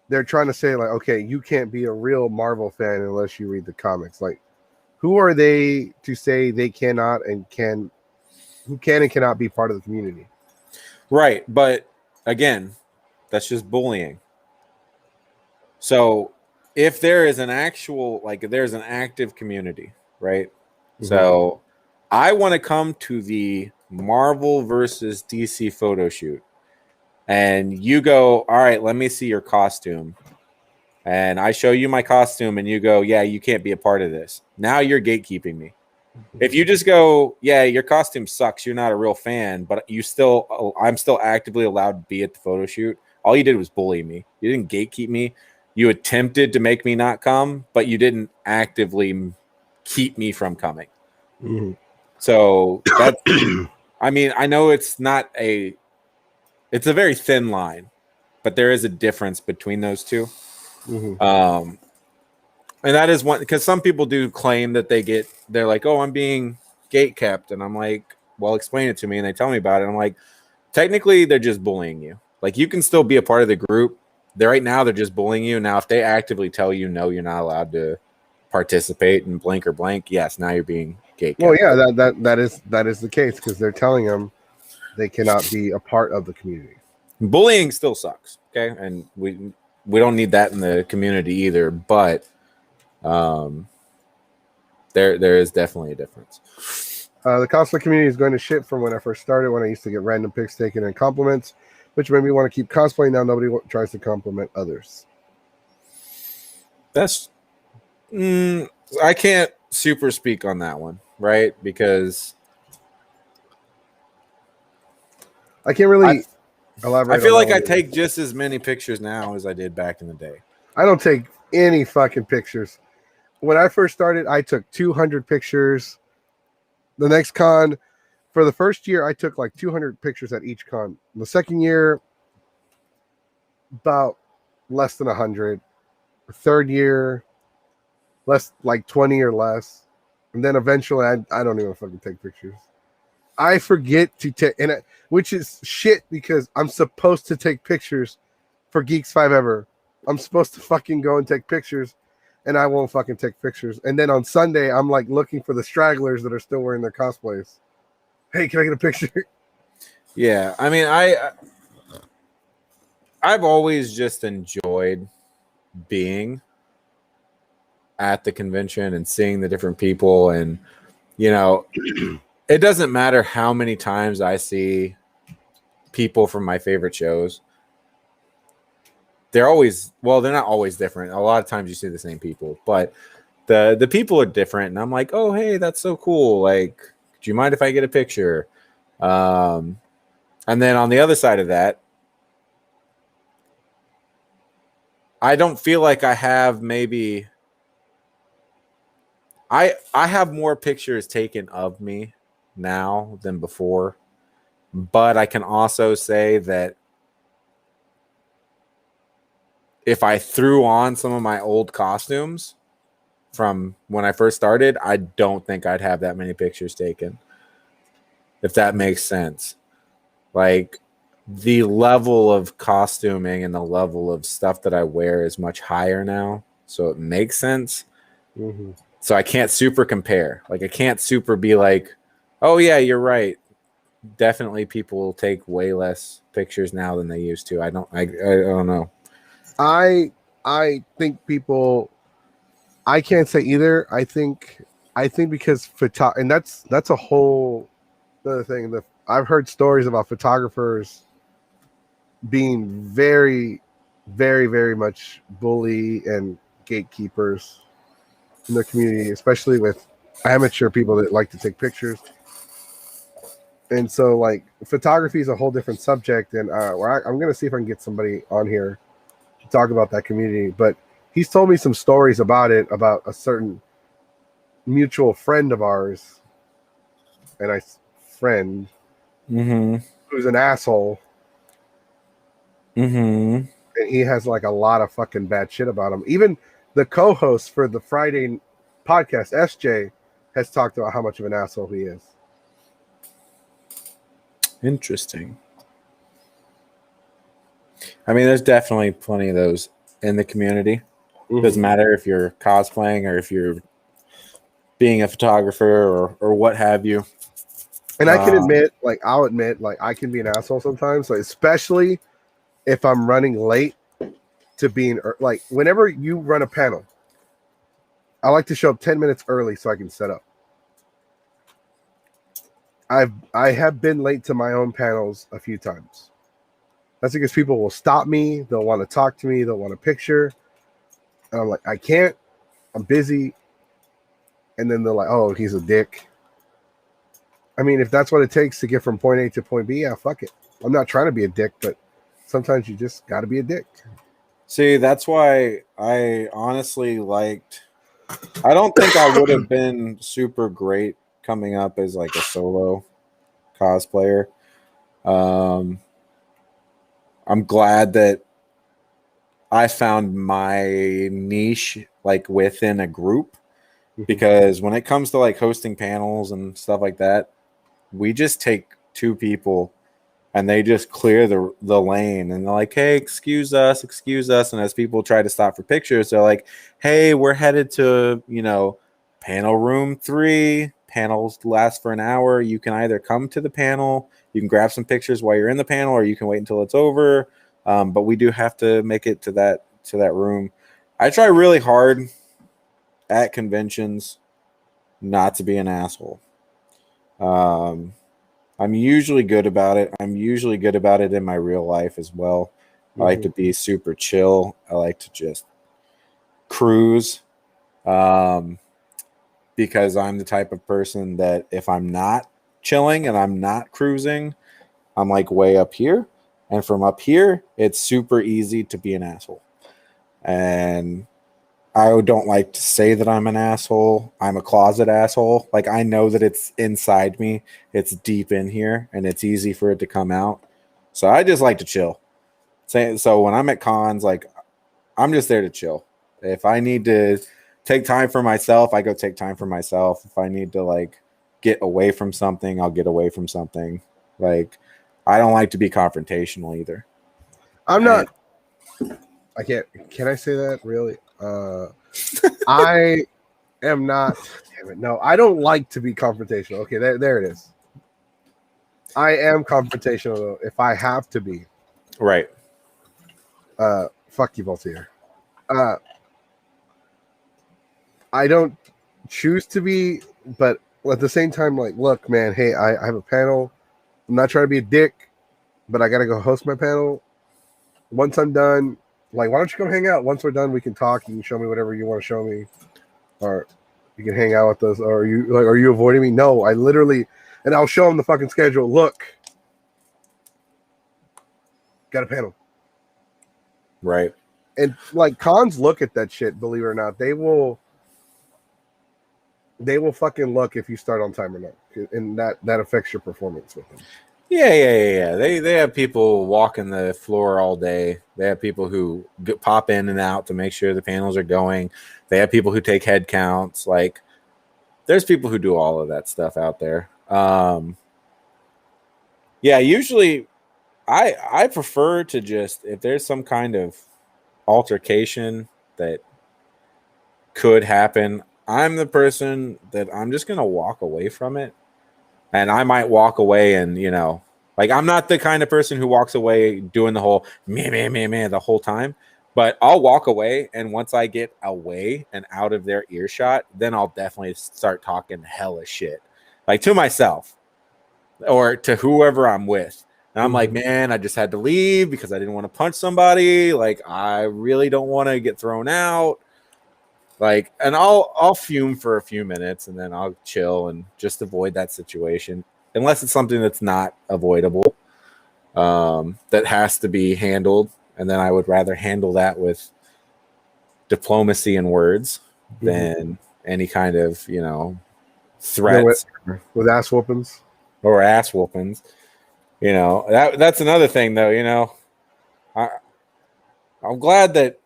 They're trying to say, like, okay, you can't be a real Marvel fan unless you read the comics. Like, who are they to say they cannot and can, who can and cannot be part of the community? Right, but again, that's just bullying. So if there is an actual, like, if there's an active community, right? Mm-hmm. So I want to come to the Marvel versus DC photo shoot, and you go, all right, let me see your costume. And I show you my costume, and you go, yeah, you can't be a part of this. Now you're gatekeeping me. If you just go, yeah, your costume sucks, you're not a real fan, but I'm still actively allowed to be at the photo shoot. All you did was bully me. You didn't gatekeep me. You attempted to make me not come, but you didn't actively keep me from coming. Mm-hmm. So that's, I mean, I know it's a very thin line, but there is a difference between those two. Mm-hmm. And that is one, because some people do claim that they're like, oh, I'm being gate kept. And I'm like, well, explain it to me. And they tell me about it. I'm like, technically, they're just bullying you. Like, you can still be a part of the group. Right now, they're just bullying you. Now, if they actively tell you, no, you're not allowed to participate in blank or blank, yes, now you're being gate kept. Well, yeah, that is the case, because they're telling them they cannot be a part of the community. Bullying still sucks, okay? And we don't need that in the community either, but there is definitely a difference. The cosplay community is going to shit from when I first started, when I used to get random pics taken and compliments, which made me want to keep cosplaying. Now nobody tries to compliment others. That's I can't super speak on that one, right? Because I can't really elaborate. I feel like I take just as many pictures now as I did back in the day. I don't take any fucking pictures. When I first started, I took 200 pictures. The next con, for the first year, I took like 200 pictures at each con. The second year, about less than 100. The third year, less, like 20 or less. And then eventually, I don't even fucking take pictures. I forget to take, which is shit, because I'm supposed to take pictures for Geeks 5 Ever. I'm supposed to fucking go and take pictures, and I won't fucking take pictures. And then on Sunday, I'm like looking for the stragglers that are still wearing their cosplays. Hey, can I get a picture? Yeah, I mean, I've always just enjoyed being at the convention and seeing the different people, and you know, it doesn't matter how many times I see people from my favorite shows. They're not always different. A lot of times you see the same people, but the people are different. And I'm like, oh, hey, that's so cool. Like, do you mind if I get a picture? And then on the other side of that, I don't feel like I have I have more pictures taken of me now than before, but I can also say that if I threw on some of my old costumes from when I first started, I don't think I'd have that many pictures taken, if that makes sense. Like, the level of costuming and the level of stuff that I wear is much higher now, so it makes sense. Mm-hmm. So I can't super compare. Like, I can't super be like, oh yeah, you're right. Definitely people will take way less pictures now than they used to. I don't know. I think people, I can't say either. I think because and that's a whole other thing. I've heard stories about photographers being very, very, very much bully and gatekeepers in the community, especially with amateur people that like to take pictures. And so, like, photography is a whole different subject, and I'm going to see if I can get somebody on here to talk about that community. But he's told me some stories about it, about a certain mutual friend of ours a nice friend Mm-hmm. who's an asshole, Mm-hmm. and he has like a lot of fucking bad shit about him. Even the co-host for the Friday podcast, SJ, has talked about how much of an asshole he is. Interesting. I mean, there's definitely plenty of those in the community. Doesn't matter if you're cosplaying or if you're being a photographer or what have you. And I can admit, like, I'll admit, like, I can be an asshole sometimes, like, especially if I'm running late to being, like, whenever you run a panel, I like to show up 10 minutes early so I can set up. I have been late to my own panels a few times. That's because people will stop me, they'll want to talk to me, they'll want a picture, and I'm like, I can't, I'm busy. And then they're like, oh, he's a dick. I mean, if that's what it takes to get from point A to point B, yeah, fuck it. I'm not trying to be a dick, but sometimes you just got to be a dick. See, that's why I honestly liked. I don't think I would have been super great coming up as like a solo cosplayer. I'm glad that I found my niche like within a group, because when it comes to like hosting panels and stuff like that, we just take two people and they just clear the lane, and they're like, hey, excuse us. And as people try to stop for pictures, they're like, hey, we're headed to, panel room 3. Panels last for an hour. You can either come to the panel, you can grab some pictures while you're in the panel, or you can wait until it's over. But we do have to make it to that room. I try really hard at conventions not to be an asshole. I'm usually good about it. I'm usually good about it in my real life as well. I like to be super chill. I like to just cruise, because I'm the type of person that if I'm not chilling and I'm not cruising, I'm like way up here. And from up here, it's super easy to be an asshole. And I don't like to say that I'm an asshole. I'm a closet asshole. Like, I know that it's inside me. It's deep in here, and it's easy for it to come out. So I just like to chill. So when I'm at cons, like, I'm just there to chill. If I need to take time for myself, I go take time for myself. If I need to, like, get away from something, I'll get away from something. Like, I don't like to be confrontational either. I'm not. I can't. Can I say that? Really? I am not. Damn it! No, I don't like to be confrontational. Okay, there it is. I am confrontational though, if I have to be. Right. Fuck you, Voltaire. I don't choose to be, but at the same time, like, look, man, hey, I have a panel. I'm not trying to be a dick, but I gotta go host my panel. Once I'm done, like, why don't you come hang out? Once we're done, we can talk. You can show me whatever you want to show me, or you can hang out with us. Or are you avoiding me? No, I literally, and I'll show them the fucking schedule. Look, got a panel, right? And like, cons look at that shit. Believe it or not, they will fucking look if you start on time or not, and that affects your performance with them. Yeah. They have people walking the floor all day. They have people who pop in and out to make sure the panels are going. They have people who take head counts. Like, there's people who do all of that stuff out there. Yeah, usually I prefer to just, if there's some kind of altercation that could happen, I'm the person that I'm just going to walk away from it. And I might walk away and, like, I'm not the kind of person who walks away doing the whole man the whole time, but I'll walk away. And once I get away and out of their earshot, then I'll definitely start talking hella shit, like to myself or to whoever I'm with. And I'm like, man, I just had to leave because I didn't want to punch somebody. Like, I really don't want to get thrown out. Like, and I'll fume for a few minutes and then I'll chill and just avoid that situation, unless it's something that's not avoidable, that has to be handled. And then I would rather handle that with diplomacy and words than any kind of, threats with ass whoopings or ass whoopings. You know, that's another thing though. You know, I'm glad that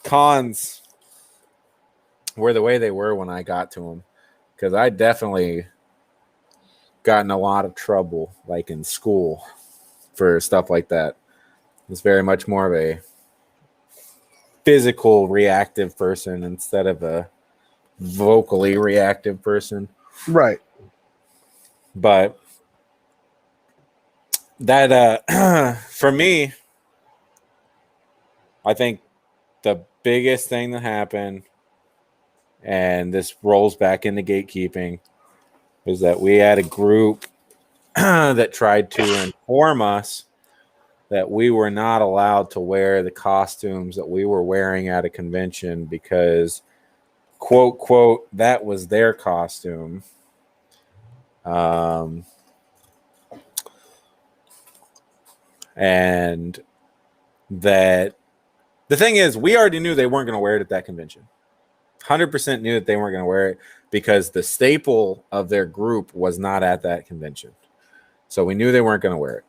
cons were the way they were when I got to them, because I definitely got in a lot of trouble, like in school, for stuff like that. It's very much more of a physical reactive person instead of a vocally reactive person. right. But that for me, I think the biggest thing that happened, and this rolls back into gatekeeping, is that we had a group that tried to inform us that we were not allowed to wear the costumes that we were wearing at a convention because, quote, quote, that was their costume. And that the thing is, we already knew they weren't going to wear it at that convention. 100% knew that they weren't going to wear it because the staple of their group was not at that convention. So we knew they weren't going to wear it.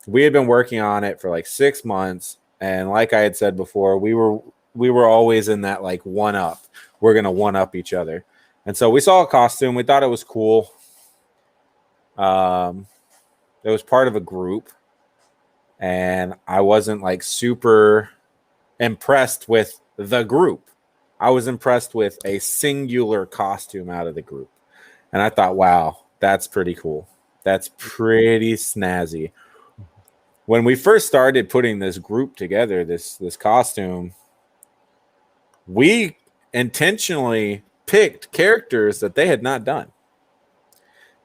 We had been working on it for like 6 months. And like I had said before, we were always in that like one up. We're going to one up each other. And so we saw a costume. We thought it was cool. It was part of a group. And I wasn't like super impressed with the group. I was impressed with a singular costume out of the group. And I thought, wow, that's pretty cool. That's pretty snazzy. When we first started putting this group together, this costume, we intentionally picked characters that they had not done.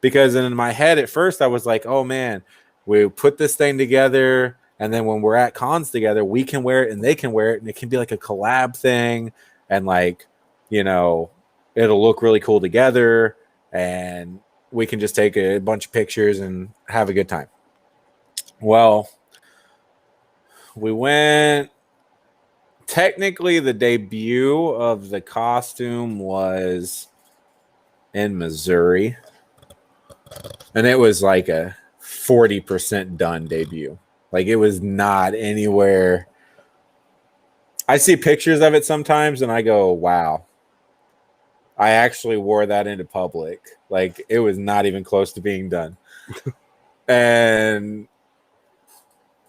Because in my head at first I was like, oh man, we put this thing together, and then when we're at cons together, we can wear it and they can wear it, and it can be like a collab thing, and like, you know, it'll look really cool together, and we can just take a bunch of pictures and have a good time. Well, we went, technically the debut of the costume was in Missouri, and it was like a 40% done debut. Like, it was not anywhere. I see pictures of it sometimes and I go, wow, I actually wore that into public. Like, it was not even close to being done. And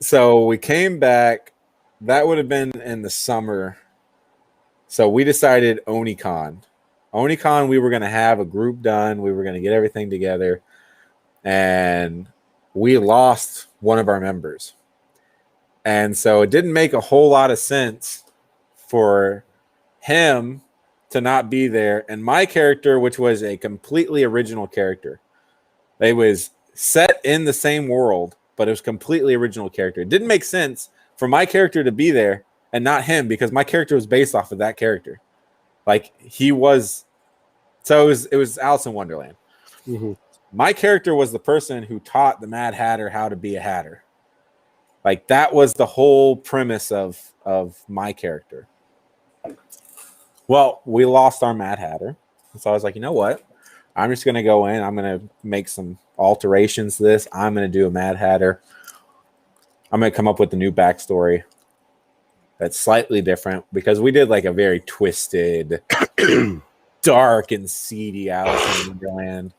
so we came back. That would have been in the summer. So we decided OniCon. OniCon, we were going to have a group done. We were going to get everything together. And we lost one of our members. And so it didn't make a whole lot of sense for him to not be there. And my character, which was a completely original character, it was set in the same world, but it was completely original character. It didn't make sense for my character to be there and not him, because my character was based off of that character. Like, he was, so it was Alice in Wonderland. Mm-hmm. My character was the person who taught the Mad Hatter how to be a Hatter. Like, that was the whole premise of my character. Well, we lost our Mad Hatter. So I was like, you know what? I'm just going to go in. I'm going to make some alterations to this. I'm going to do a Mad Hatter. I'm going to come up with a new backstory that's slightly different, because we did like a very twisted, dark and seedy Alice in Wonderland.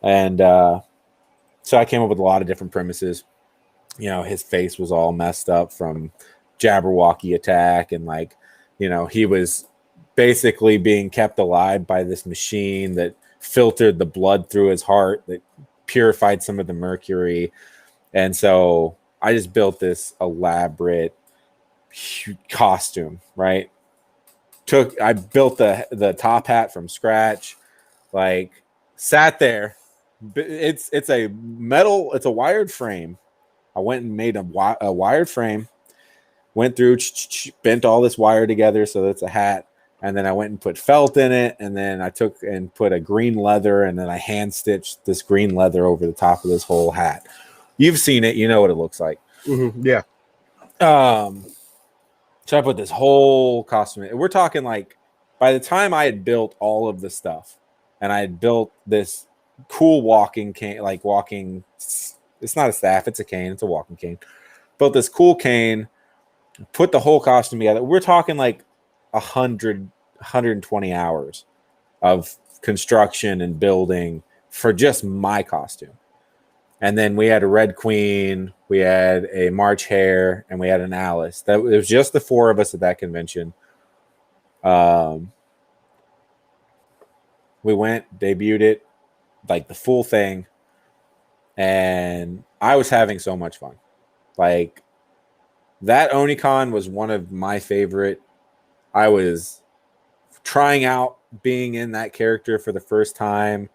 And so I came up with a lot of different premises. You know, his face was all messed up from Jabberwocky attack, and like, you know, he was basically being kept alive by this machine that filtered the blood through his heart, that purified some of the mercury. And so I just built this elaborate costume, right? I built the top hat from scratch, like, sat there. It's a metal, it's a wired frame. I went and made a wired frame, went through, bent all this wire together so that's a hat, and then I went and put felt in it, and then I took and put a green leather, and then I hand stitched this green leather over the top of this whole hat. You've seen it, you know what it looks like. Mm-hmm. Yeah. So I put this whole costume in. We're talking like by the time I had built all of the stuff, and I had built this cool walking cane, like walking, it's not a staff, it's a cane, it's a walking cane. Built this cool cane, put the whole costume together. We're talking like 120 hours of construction and building for just my costume. And then we had a Red Queen, we had a March Hare, and we had an Alice. It was just the 4 of us at that convention. We went, debuted it, like the full thing, and I was having so much fun. Like, that Onicon was one of my favorite. I was trying out being in that character for the first time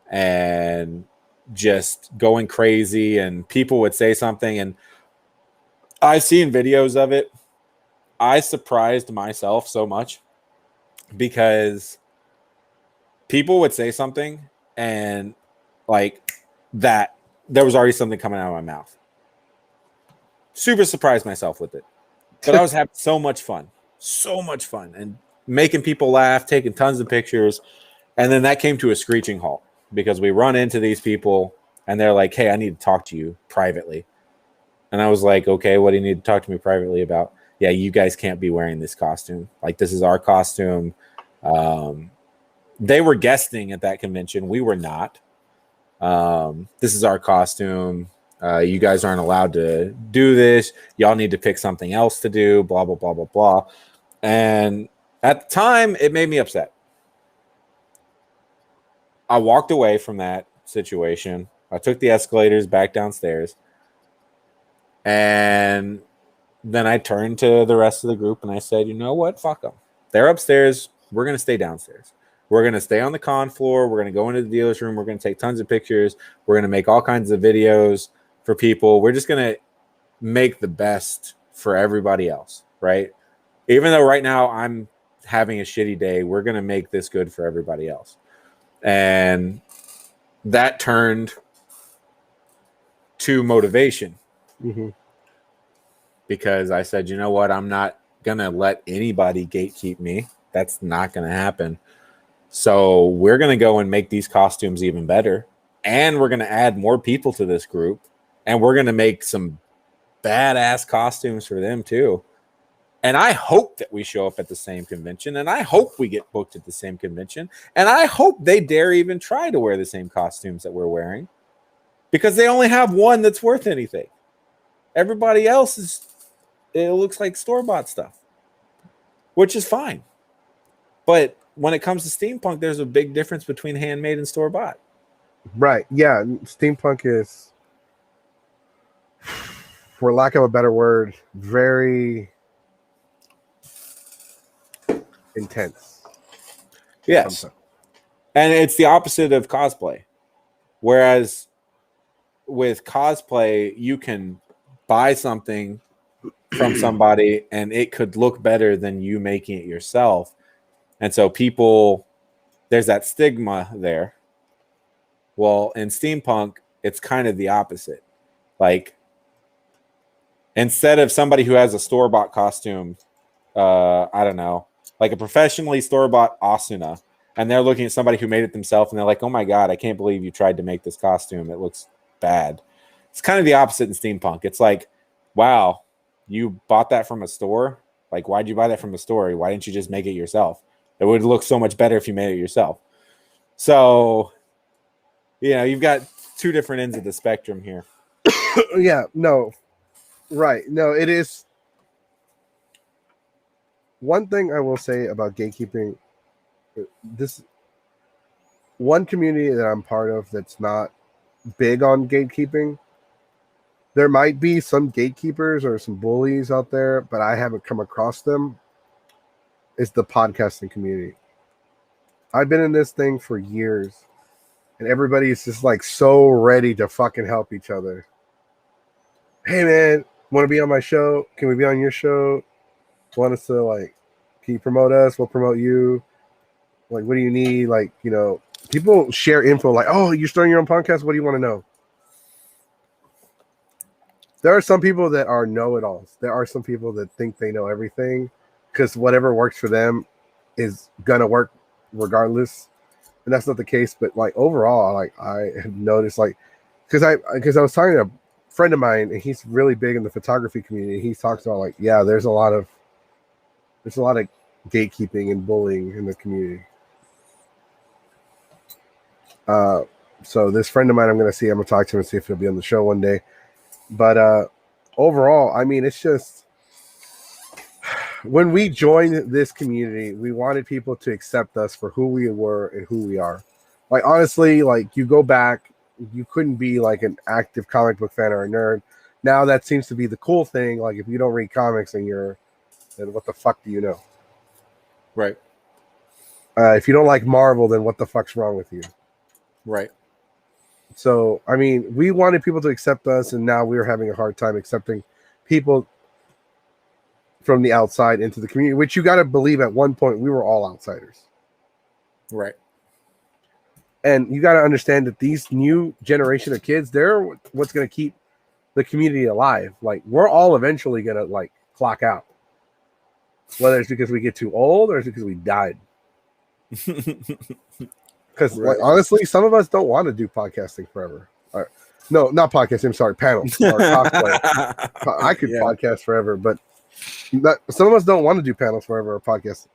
and just going crazy, and people would say something, and I've seen videos of it. I surprised myself so much because people would say something and like that there was already something coming out of my mouth. Super surprised myself with it. But I was having so much fun, and making people laugh, taking tons of pictures. And then that came to a screeching halt because we run into these people and they're like, hey, I need to talk to you privately. And I was like, okay, what do you need to talk to me privately about? Yeah, you guys can't be wearing this costume. Like, this is our costume. They were guesting at that convention. We were not. This is our costume. You guys aren't allowed to do this. Y'all need to pick something else to do, blah, blah, blah, blah, blah. And at the time, it made me upset. I walked away from that situation. I took the escalators back downstairs. And then I turned to the rest of the group and I said, you know what? Fuck them. They're upstairs. We're going to stay downstairs. We're going to stay on the con floor. We're going to go into the dealer's room. We're going to take tons of pictures. We're going to make all kinds of videos for people. We're just going to make the best for everybody else, right? Even though right now I'm having a shitty day, we're going to make this good for everybody else. And that turned to motivation. Mm-hmm. Because I said, you know what? I'm not going to let anybody gatekeep me. That's not going to happen. So we're going to go and make these costumes even better. And we're going to add more people to this group. And we're going to make some badass costumes for them too. And I hope that we show up at the same convention. And I hope we get booked at the same convention. And I hope they dare even try to wear the same costumes that we're wearing. Because they only have one that's worth anything. Everybody else it looks like store-bought stuff, which is fine. But when it comes to steampunk, there's a big difference between handmade and store-bought. Right. Yeah. Steampunk is, for lack of a better word, very intense. Yes. Sometimes. And it's the opposite of cosplay. Whereas with cosplay, you can buy something from somebody and it could look better than you making it yourself. And so there's that stigma there. Well, in steampunk, it's kind of the opposite. Like, instead of somebody who has a store-bought costume, I don't know, like a professionally store-bought Asuna, and they're looking at somebody who made it themselves and they're like, oh my God, I can't believe you tried to make this costume. It looks bad. It's kind of the opposite in steampunk. It's like, wow, you bought that from a store? Like, why'd you buy that from a store? Why didn't you just make it yourself? It would look so much better if you made it yourself. So, you've got two different ends of the spectrum here. Yeah, no. Right. No, it is. One thing I will say about gatekeeping, this one community that I'm part of that's not big on gatekeeping. There might be some gatekeepers or some bullies out there, but I haven't come across them. It's the podcasting community. I've been in this thing for years, and everybody's just like so ready to fucking help each other. Hey man, want to be on my show? Can we be on your show? Want us to, like, can you promote us? We'll promote you. Like, what do you need? Like, people share info like, oh, you're starting your own podcast? What do you want to know? There are some people that are know-it-alls. There are some people that think they know everything because whatever works for them is gonna work regardless, and that's not the case. But like overall, like I have noticed, like because I was talking to a friend of mine, and he's really big in the photography community. He talks about like, yeah, there's a lot of gatekeeping and bullying in the community. So this friend of mine, I'm gonna talk to him and see if he'll be on the show one day. But overall, I mean, it's just when we joined this community, we wanted people to accept us for who we were and who we are. Like honestly, like you go back, you couldn't be like an active comic book fan or a nerd. Now that seems to be the cool thing. Like if you don't read comics, then what the fuck do you know? Right. If you don't like Marvel, then what the fuck's wrong with you? Right. So, I mean, we wanted people to accept us, and now we're having a hard time accepting people from the outside into the community, which you got to believe at one point we were all outsiders. Right. And you got to understand that these new generation of kids, they're what's going to keep the community alive. Like, we're all eventually going to, like, clock out. Whether it's because we get too old or it's because we died. Because, like, honestly, some of us don't want to do podcasting forever. No, not podcasting. I'm sorry, panels or cosplay. I could podcast forever, but some of us don't want to do panels forever or podcasts.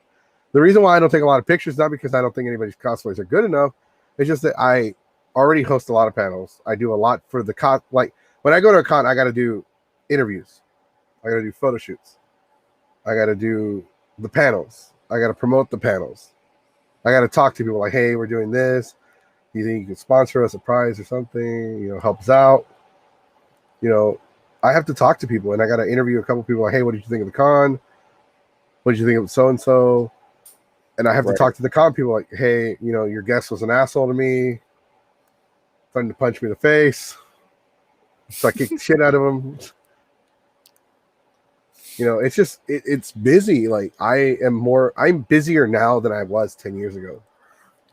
The reason why I don't take a lot of pictures is not because I don't think anybody's cosplays are good enough. It's just that I already host a lot of panels. I do a lot for the con. Like when I go to a con, I got to do interviews. I got to do photo shoots. I got to do the panels. I got to promote the panels. I got to talk to people like, hey, we're doing this. Do you think you can sponsor us a prize or something? You know, help us out. You know, I have to talk to people, and I got to interview a couple people like, hey, what did you think of the con? What did you think of so-and-so? And I have to talk to the con people like, hey, you know, your guest was an asshole to me. Threatened to punch me in the face. So I kicked the shit out of him. You know, it's just, it's busy. Like I'm busier now than I was 10 years ago.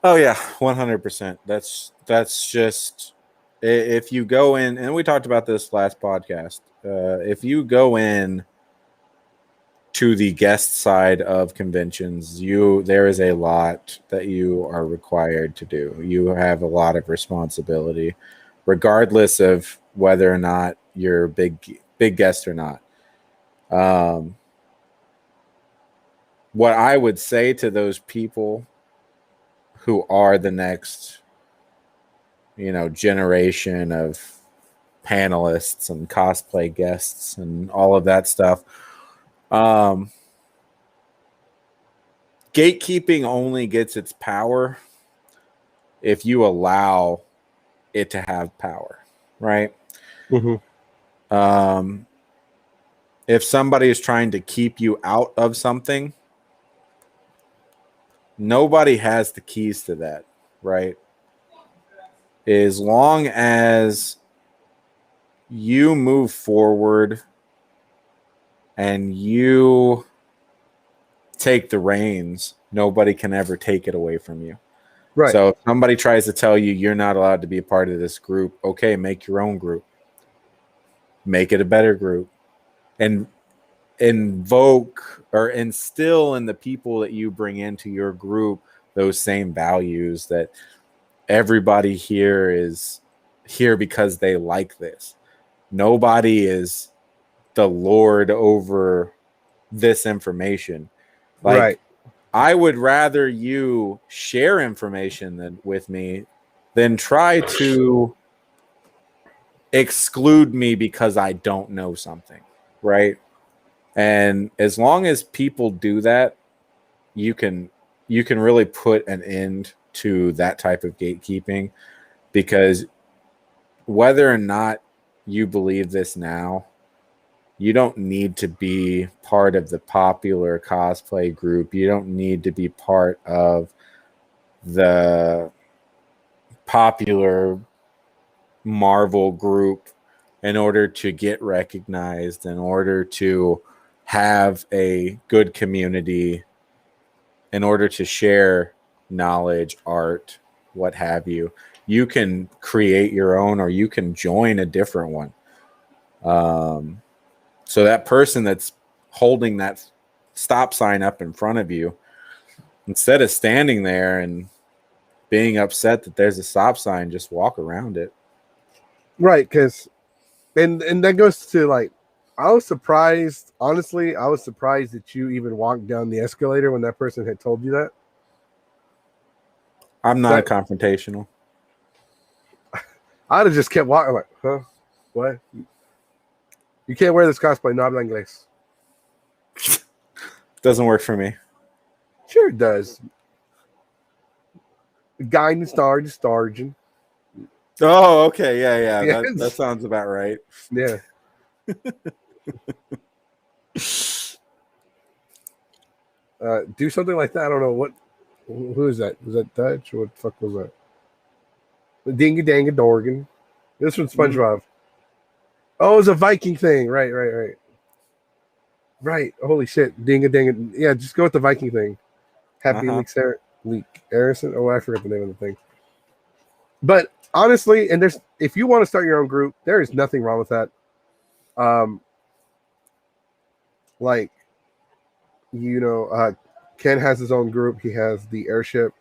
Oh yeah, 100%. That's just, if you go in, and we talked about this last podcast, if you go in to the guest side of conventions, there is a lot that you are required to do. You have a lot of responsibility, regardless of whether or not you're a big guest or not. What I would say to those people who are the next, you know, generation of panelists and cosplay guests and all of that stuff, gatekeeping only gets its power if you allow it to have power, right? Mm-hmm. If somebody is trying to keep you out of something, nobody has the keys to that, right? As long as you move forward and you take the reins, nobody can ever take it away from you. Right. So if somebody tries to tell you you're not allowed to be a part of this group, okay, make your own group. Make it a better group. And invoke or instill in the people that you bring into your group those same values, that everybody here is here because they like this. Nobody is the lord over this information. Like, I would rather you share information with me than try to exclude me because I don't know something, right? And as long as people do that, you can really put an end to that type of gatekeeping, because whether or not you believe this now, you don't need to be part of the popular cosplay group. You don't need to be part of the popular Marvel group in order to get recognized, in order to have a good community, in order to share knowledge, art, what have you. You can create your own, or you can join a different one. So that person that's holding that stop sign up in front of you, Instead of standing there and being upset that there's a stop sign, just walk around it. Right, because and that goes to like, I was surprised, honestly, I was surprised that you even walked down the escalator when that person had told you that. I'm not confrontational. I'd have just kept walking like, huh? What? You can't wear this cosplay, no habla inglés. Doesn't work for me. Sure it does. The guy in the Stargin. Oh, okay. Yeah. Yes. That sounds about right. Yeah. Do something like that. I don't know what. Who is that? Was that Dutch? What the fuck was that? The Dinga Danga Dorgan. This one's SpongeBob. Oh, it was a Viking thing. Right. Right. Holy shit. Dinga Danga. Yeah, just go with the Viking thing. Happy Leek Harrison. Oh, I forgot the name of the thing. But honestly, and if you want to start your own group, there is nothing wrong with that. Like, you know, Ken has his own group. He has the airship.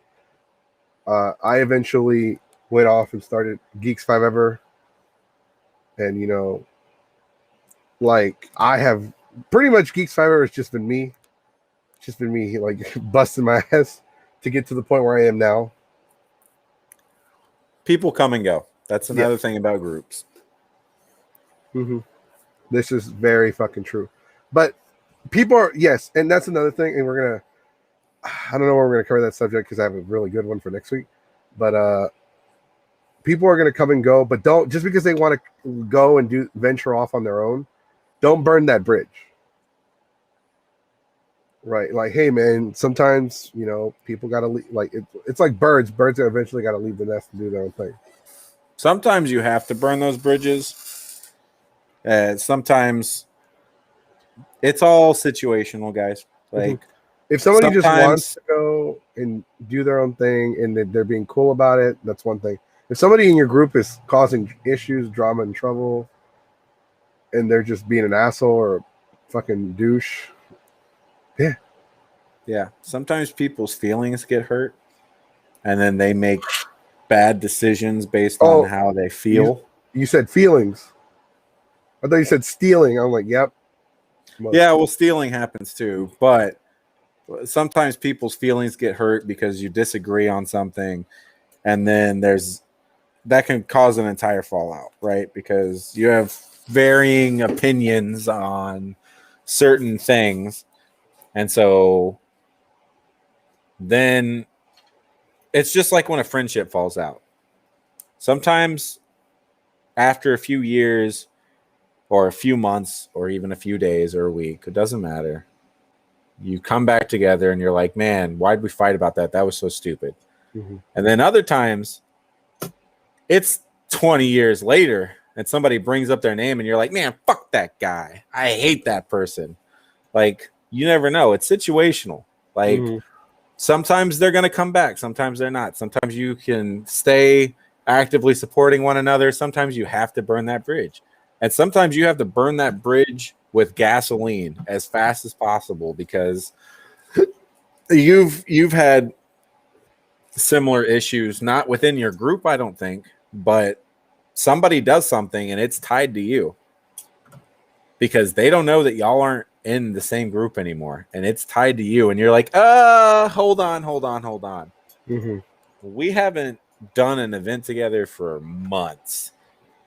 I eventually went off and started GEEKS5E. And, you know, like, I have pretty much GEEKS5E has just been me. It's just been me, like, busting my ass to get to the point where I am now. People come and go. That's another thing about groups. Mm-hmm. This is very fucking true. But people are, yes, and that's another thing. And we're going to, I don't know where we're going to cover that subject because I have a really good one for next week. But people are going to come and go, but don't, just because they want to go and venture off on their own, don't burn that bridge. Right. Like, hey, man, sometimes, you know, people got to leave. Like, it's like birds. Birds are eventually got to leave the nest and do their own thing. Sometimes you have to burn those bridges. Sometimes it's all situational, guys. Like, if somebody just wants to go and do their own thing and they're being cool about it, that's one thing. If somebody in your group is causing issues, drama, and trouble, and they're just being an asshole or a fucking douche, yeah. Sometimes people's feelings get hurt, and then they make bad decisions based on how they feel. You said feelings. I thought you said stealing. I'm like, yep. Yeah, well, stealing happens too, but sometimes people's feelings get hurt because you disagree on something, and then that can cause an entire fallout, right? Because you have varying opinions on certain things, and so then it's just like when a friendship falls out. Sometimes after a few years or a few months or even a few days or a week, it doesn't matter, you come back together and you're like, man, why'd we fight about that? That was so stupid. And then other times it's 20 years later and somebody brings up their name and you're like, man, fuck that guy. I hate that person. Like, you never know. It's situational. Like, sometimes they're going to come back. Sometimes they're not. Sometimes you can stay actively supporting one another. Sometimes you have to burn that bridge. And sometimes you have to burn that bridge with gasoline as fast as possible because you've had similar issues, not within your group, I don't think, but somebody does something and it's tied to you because they don't know that y'all aren't in the same group anymore and it's tied to you. And you're like, hold on. We haven't done an event together for months.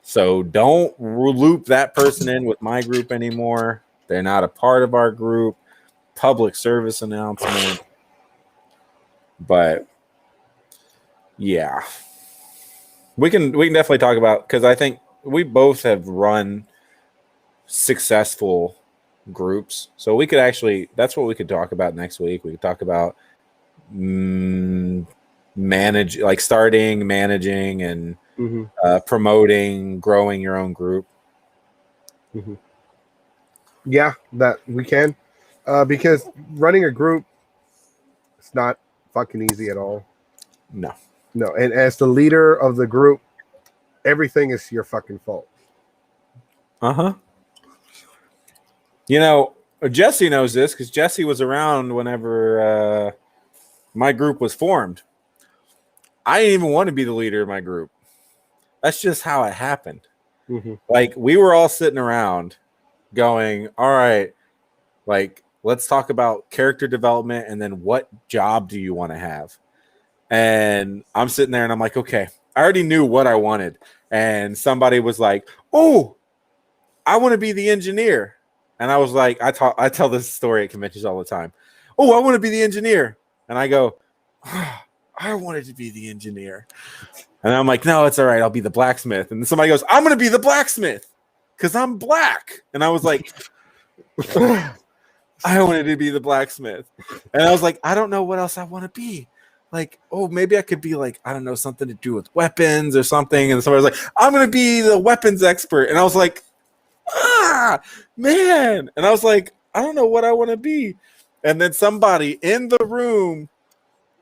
So don't loop that person in with my group anymore. They're not a part of our group. Public service announcement. But yeah, we can definitely talk about, because I think we both have run successful groups. So we could actually, that's what we could talk about next week. We could talk about starting, managing, and promoting, growing your own group. Yeah, that we can, because running a group, it's not fucking easy at all. No, and as the leader of the group, everything is your fucking fault. You know, Jesse knows this because Jesse was around whenever my group was formed. I didn't even want to be the leader of my group. That's just how it happened. Mm-hmm. Like, we were all sitting around going, all right, like, let's talk about character development and then what job do you want to have? And I'm sitting there and I'm like, okay, I already knew what I wanted. And somebody was like, oh, I want to be the engineer. And I was like, I tell this story at conventions all the time. Oh, I want to be the engineer. And I go, oh, I wanted to be the engineer. And I'm like, no, it's all right. I'll be the blacksmith. And somebody goes, I'm going to be the blacksmith because I'm black. And I was like, I wanted to be the blacksmith. And I was like, I don't know what else I want to be. Like, oh, maybe I could be like, I don't know, something to do with weapons or something. And somebody was like, I'm going to be the weapons expert. And I was like, man. And I was like, I don't know what I want to be. And then somebody in the room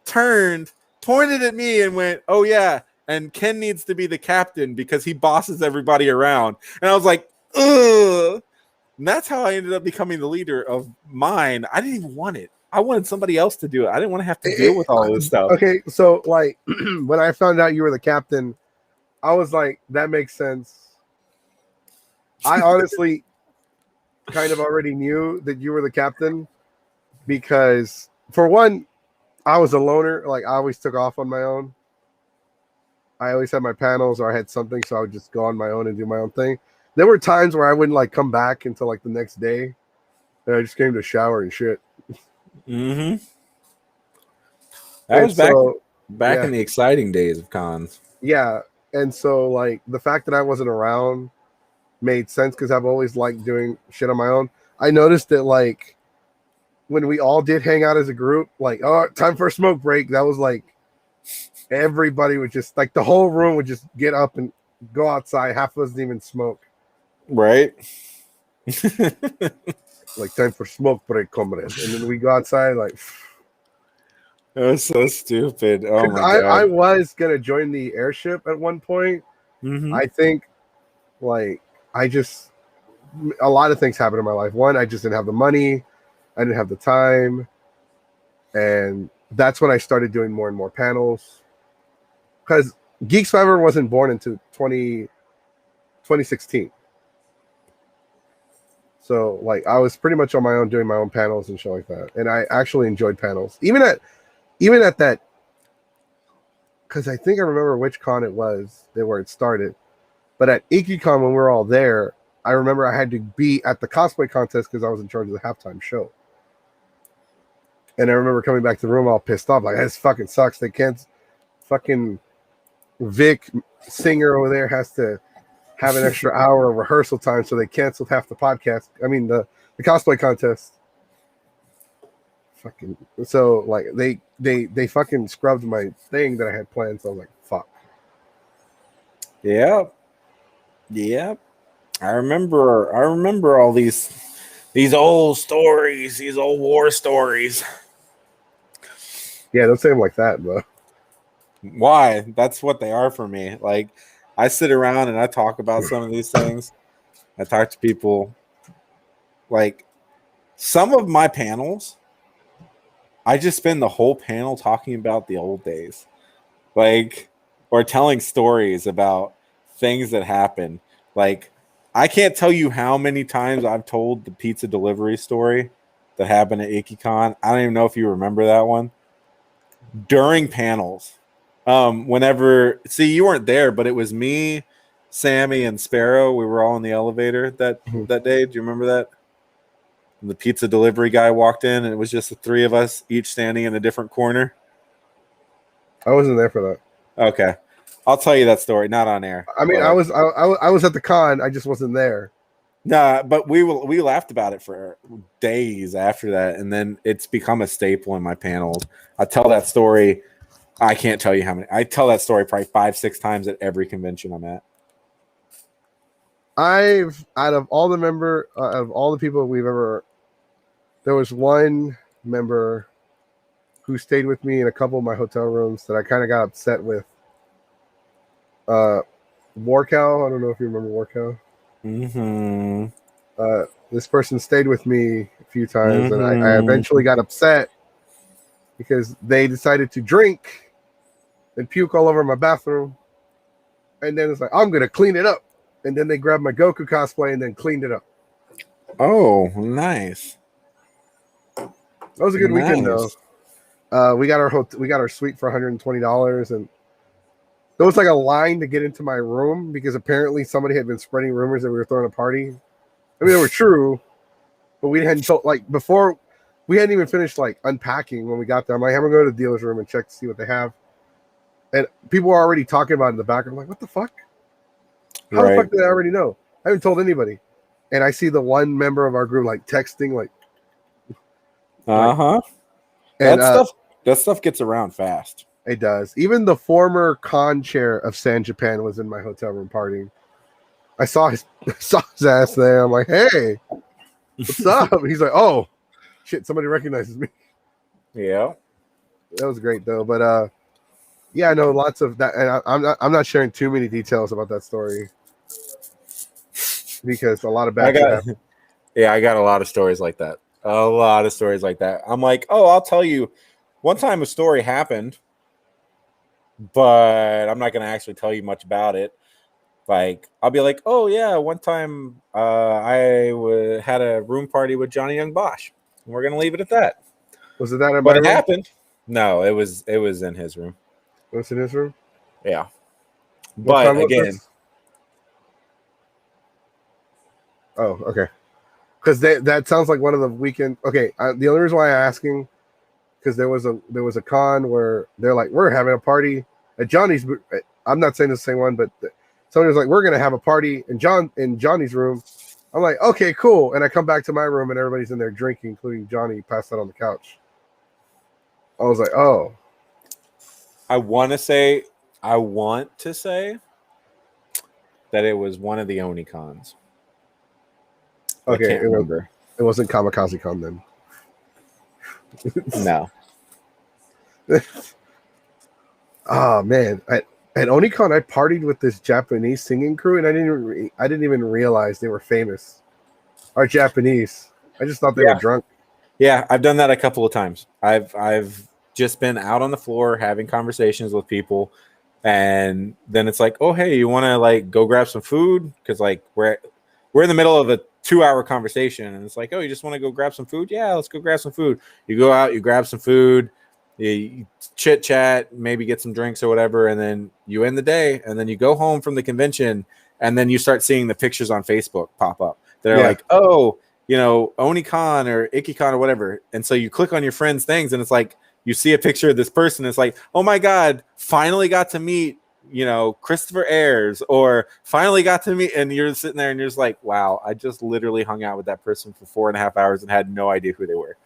turned, pointed at me and went, oh, yeah. And Ken needs to be the captain because he bosses everybody around. And I was like, ugh. And that's how I ended up becoming the leader of mine. I didn't even want it. I wanted somebody else to do it. I didn't want to have to deal with all this stuff. Okay, so like when I found out you were the captain, I was like, that makes sense. I honestly kind of already knew that you were the captain because, for one, I was a loner. Like, I always took off on my own. I always had my panels or I had something, so I would just go on my own and do my own thing. There were times where I wouldn't like come back until like the next day, and I just came to shower and shit. Mm-hmm. That was back in the exciting days of cons. Yeah, and so like the fact that I wasn't around made sense because I've always liked doing shit on my own. I noticed that like when we all did hang out as a group, like, oh, time for a smoke break, that was like everybody would just like the whole room would just get up and go outside. Half of us didn't even smoke. Right. Like, time for smoke break, comrade. And then we go outside like that was so stupid. Oh my God. I was gonna join the airship at one point. Mm-hmm. I think like a lot of things happened in my life. One, I just didn't have the money, I didn't have the time, and that's when I started doing more and more panels. Because GEEKS wasn't born until 2016. So like I was pretty much on my own doing my own panels and shit like that. And I actually enjoyed panels. Even at that, because I think I remember which con it was where it started. But at IkiCon, when we were all there, I remember I had to be at the cosplay contest because I was in charge of the halftime show. And I remember coming back to the room all pissed off, like, this fucking sucks. They can't fucking Vic singer over there has to have an extra hour of rehearsal time, so they canceled half the podcast. I mean the cosplay contest. Fucking so like they fucking scrubbed my thing that I had planned, so I was like, fuck. Yeah. I remember all these old stories, these old war stories. Yeah, don't say them like that, bro. Why? That's what they are for me. Like, I sit around and I talk about some of these things. I talk to people. Like, some of my panels, I just spend the whole panel talking about the old days. Like, or telling stories about things that happened. Like, I can't tell you how many times I've told the pizza delivery story that happened at IkiCon. I don't even know if you remember that one. During panels. Whenever, see, you weren't there, but it was me, Sammy, and Sparrow. We were all in the elevator that day. Do you remember that? And the pizza delivery guy walked in, and it was just the three of us, each standing in a different corner. I wasn't there for that. Okay, I'll tell you that story, not on air. I mean, I was at the con. I just wasn't there. Nah, but we laughed about it for days after that, and then it's become a staple in my panels. I tell that story. I can't tell you how many. I tell that story probably 5-6 times at every convention I'm at. Out of all the people we've ever, there was one member who stayed with me in a couple of my hotel rooms that I kind of got upset with. Warcow, I don't know if you remember Warcow. Mm-hmm. This person stayed with me a few times, and I eventually got upset because they decided to drink and puke all over my bathroom. And then it's like, I'm going to clean it up. And then they grabbed my Goku cosplay and then cleaned it up. Oh, nice. That was a good weekend, though. We got our suite for $120, and there was like a line to get into my room because apparently somebody had been spreading rumors that we were throwing a party. I mean, they were true, but we hadn't told, like, before we hadn't even finished like unpacking when we got there. I'm like, I'm gonna go to the dealer's room and check to see what they have. And people were already talking about it in the back. I'm like, what the fuck? How the fuck did I already know? I haven't told anybody. And I see the one member of our group like texting, like, And that stuff gets around fast. It does. Even the former con chair of San Japan was in my hotel room partying. I saw his ass there. I'm like, hey, what's up? He's like, oh, shit, somebody recognizes me. Yeah, that was great though. But yeah, I know lots of that, and I'm not sharing too many details about that story because a lot of bad shit happened. Yeah, I got a lot of stories like that. A lot of stories like that. I'm like, oh, I'll tell you. One time a story happened, but I'm not going to actually tell you much about it. Like, I'll be like, oh, yeah, one time I had a room party with Johnny Young Bosch. And we're going to leave it at that. Was it that in my room? But it happened. No, it was in his room. It was in his room? Yeah. But again. Oh, okay. Because that sounds like one of the weekend. Okay, the only reason why I'm asking, because there was a con where they're like, we're having a party at Johnny's. I'm not saying the same one, but somebody was like, we're gonna have a party in Johnny's room. I'm like, okay, cool. And I come back to my room and everybody's in there drinking, including Johnny, passed out on the couch. I was like, oh. I want to say that it was one of the Oni cons. Okay, it wasn't Kamikaze Con then. No. Oh man, at Onicon I partied with this Japanese singing crew, and I didn't even realize they were famous. Are Japanese? I just thought they were drunk. Yeah, I've done that a couple of times. I've just been out on the floor having conversations with people, and then it's like, oh hey, you want to like go grab some food? Because like we're in the middle of a 2-hour conversation, and it's like, oh, you just want to go grab some food? Yeah, let's go grab some food. You go out, you grab some food, you chit chat, maybe get some drinks or whatever, and then you end the day, and then you go home from the convention, and then you start seeing the pictures on Facebook pop up. They're like, oh, you know, Onicon or Ikicon or whatever, and so you click on your friends' things, and it's like you see a picture of this person. It's like, oh my god, finally got to meet, you know, Christopher Ayers, or finally got to meet, and you're sitting there and you're just like, wow, I just literally hung out with that person for 4.5 hours and had no idea who they were.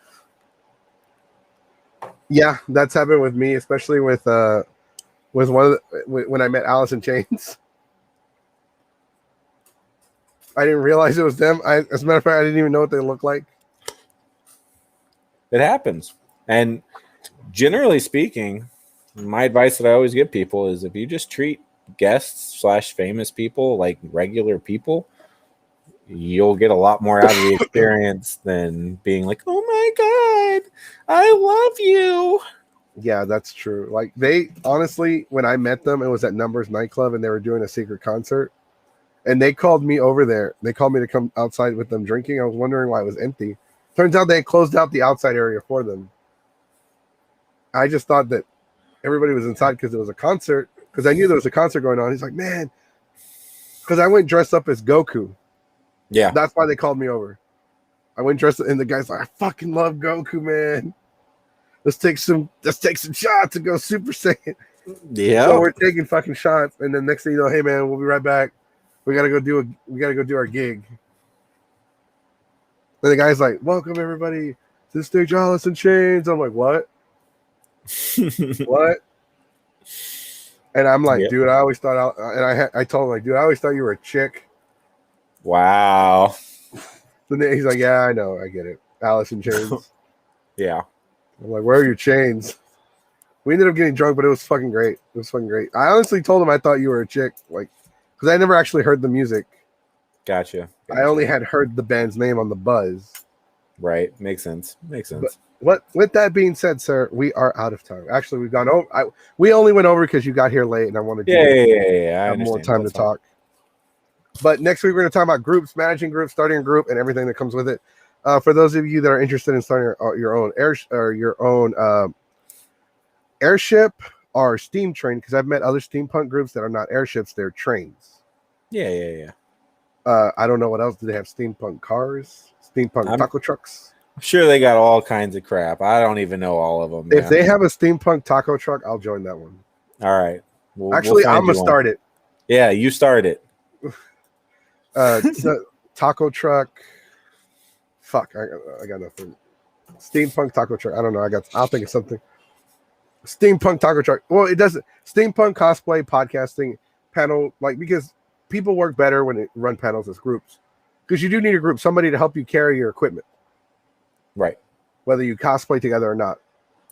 Yeah, that's happened with me, especially with when I met Alice in Chains. I didn't realize it was them. As a matter of fact, I didn't even know what they looked like. It happens. And generally speaking, my advice that I always give people is if you just treat guests / famous people like regular people, you'll get a lot more out of the experience than being like, oh my god, I love you. Yeah, that's true. Like, they honestly, when I met them, it was at Numbers nightclub and they were doing a secret concert, and they called me over there. They called me to come outside with them drinking. I was wondering why it was empty. Turns out they had closed out the outside area for them. I just thought that everybody was inside because it was a concert, because I knew there was a concert going on. He's like, man, because I went dressed up as Goku. Yeah. That's why they called me over. I went dressed, and the guy's like, I fucking love Goku, man. Let's take some shots and go Super Saiyan. Yeah. So we're taking fucking shots, and then next thing you know, hey man, we'll be right back. We gotta go do our gig. And the guy's like, welcome everybody to the stage, Alice in Chains. I'm like, what? What? And I'm like, dude, I always thought, and I told him, like, dude, I always thought you were a chick. Wow. So then he's like, yeah, I know, I get it. Alice in Chains. Yeah. I'm like, where are your chains? We ended up getting drunk, but it was fucking great. It was fucking great. I honestly told him I thought you were a chick, like, because I never actually heard the music. Gotcha. I only had heard the band's name on the buzz. Right. Makes sense. Makes sense. With that being said, sir, we are out of time. Actually, we've gone over. We only went over because you got here late, and I wanted you Yeah. I have more understand. time That's to fine. talk. But next week we're going to talk about groups, managing groups, starting a group, and everything that comes with it. For those of you that are interested in starting your own airship or steam train, because I've met other steampunk groups that are not airships; they're trains. Yeah. I don't know what else. Do they have steampunk cars, steampunk taco trucks? I'm sure they got all kinds of crap. I don't even know all of them. If Man. they have a steampunk taco truck, I'll join that one. All right. Actually, find I'm gonna you one. start it. Yeah, you start it. Taco truck. Fuck, I got nothing. Steampunk taco truck. I don't know. I'll think of something. Steampunk taco truck. Well, it doesn't. Steampunk cosplay podcasting panel, like, because people work better when they run panels as groups. Because you do need a group, somebody to help you carry your equipment. Right. Whether you cosplay together or not.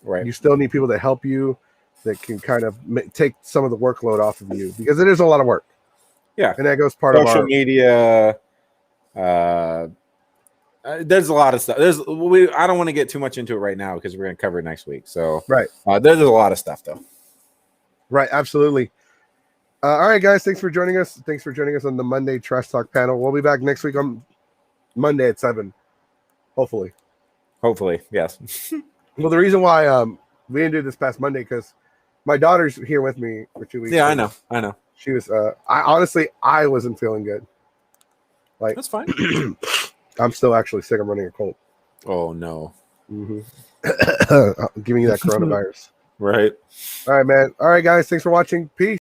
Right. You still need people that help you, that can kind of take some of the workload off of you, because it is a lot of work. Yeah. And that goes part Social of our media. There's a lot of stuff. I don't want to get too much into it right now because we're going to cover it next week. So right. There's a lot of stuff though. Right. Absolutely. All right, guys. Thanks for joining us. Thanks for joining us on the Monday Trash Talk panel. We'll be back next week on Monday at 7. Hopefully. Yes. Well, the reason why we didn't do this past Monday, because my daughter's here with me for 2 weeks. Yeah, I know. She was. I wasn't feeling good. Like, that's fine. I'm still actually sick. I'm running a cold. Oh no. Mm-hmm. Giving you that coronavirus. Right. All right, man. All right, guys. Thanks for watching. Peace.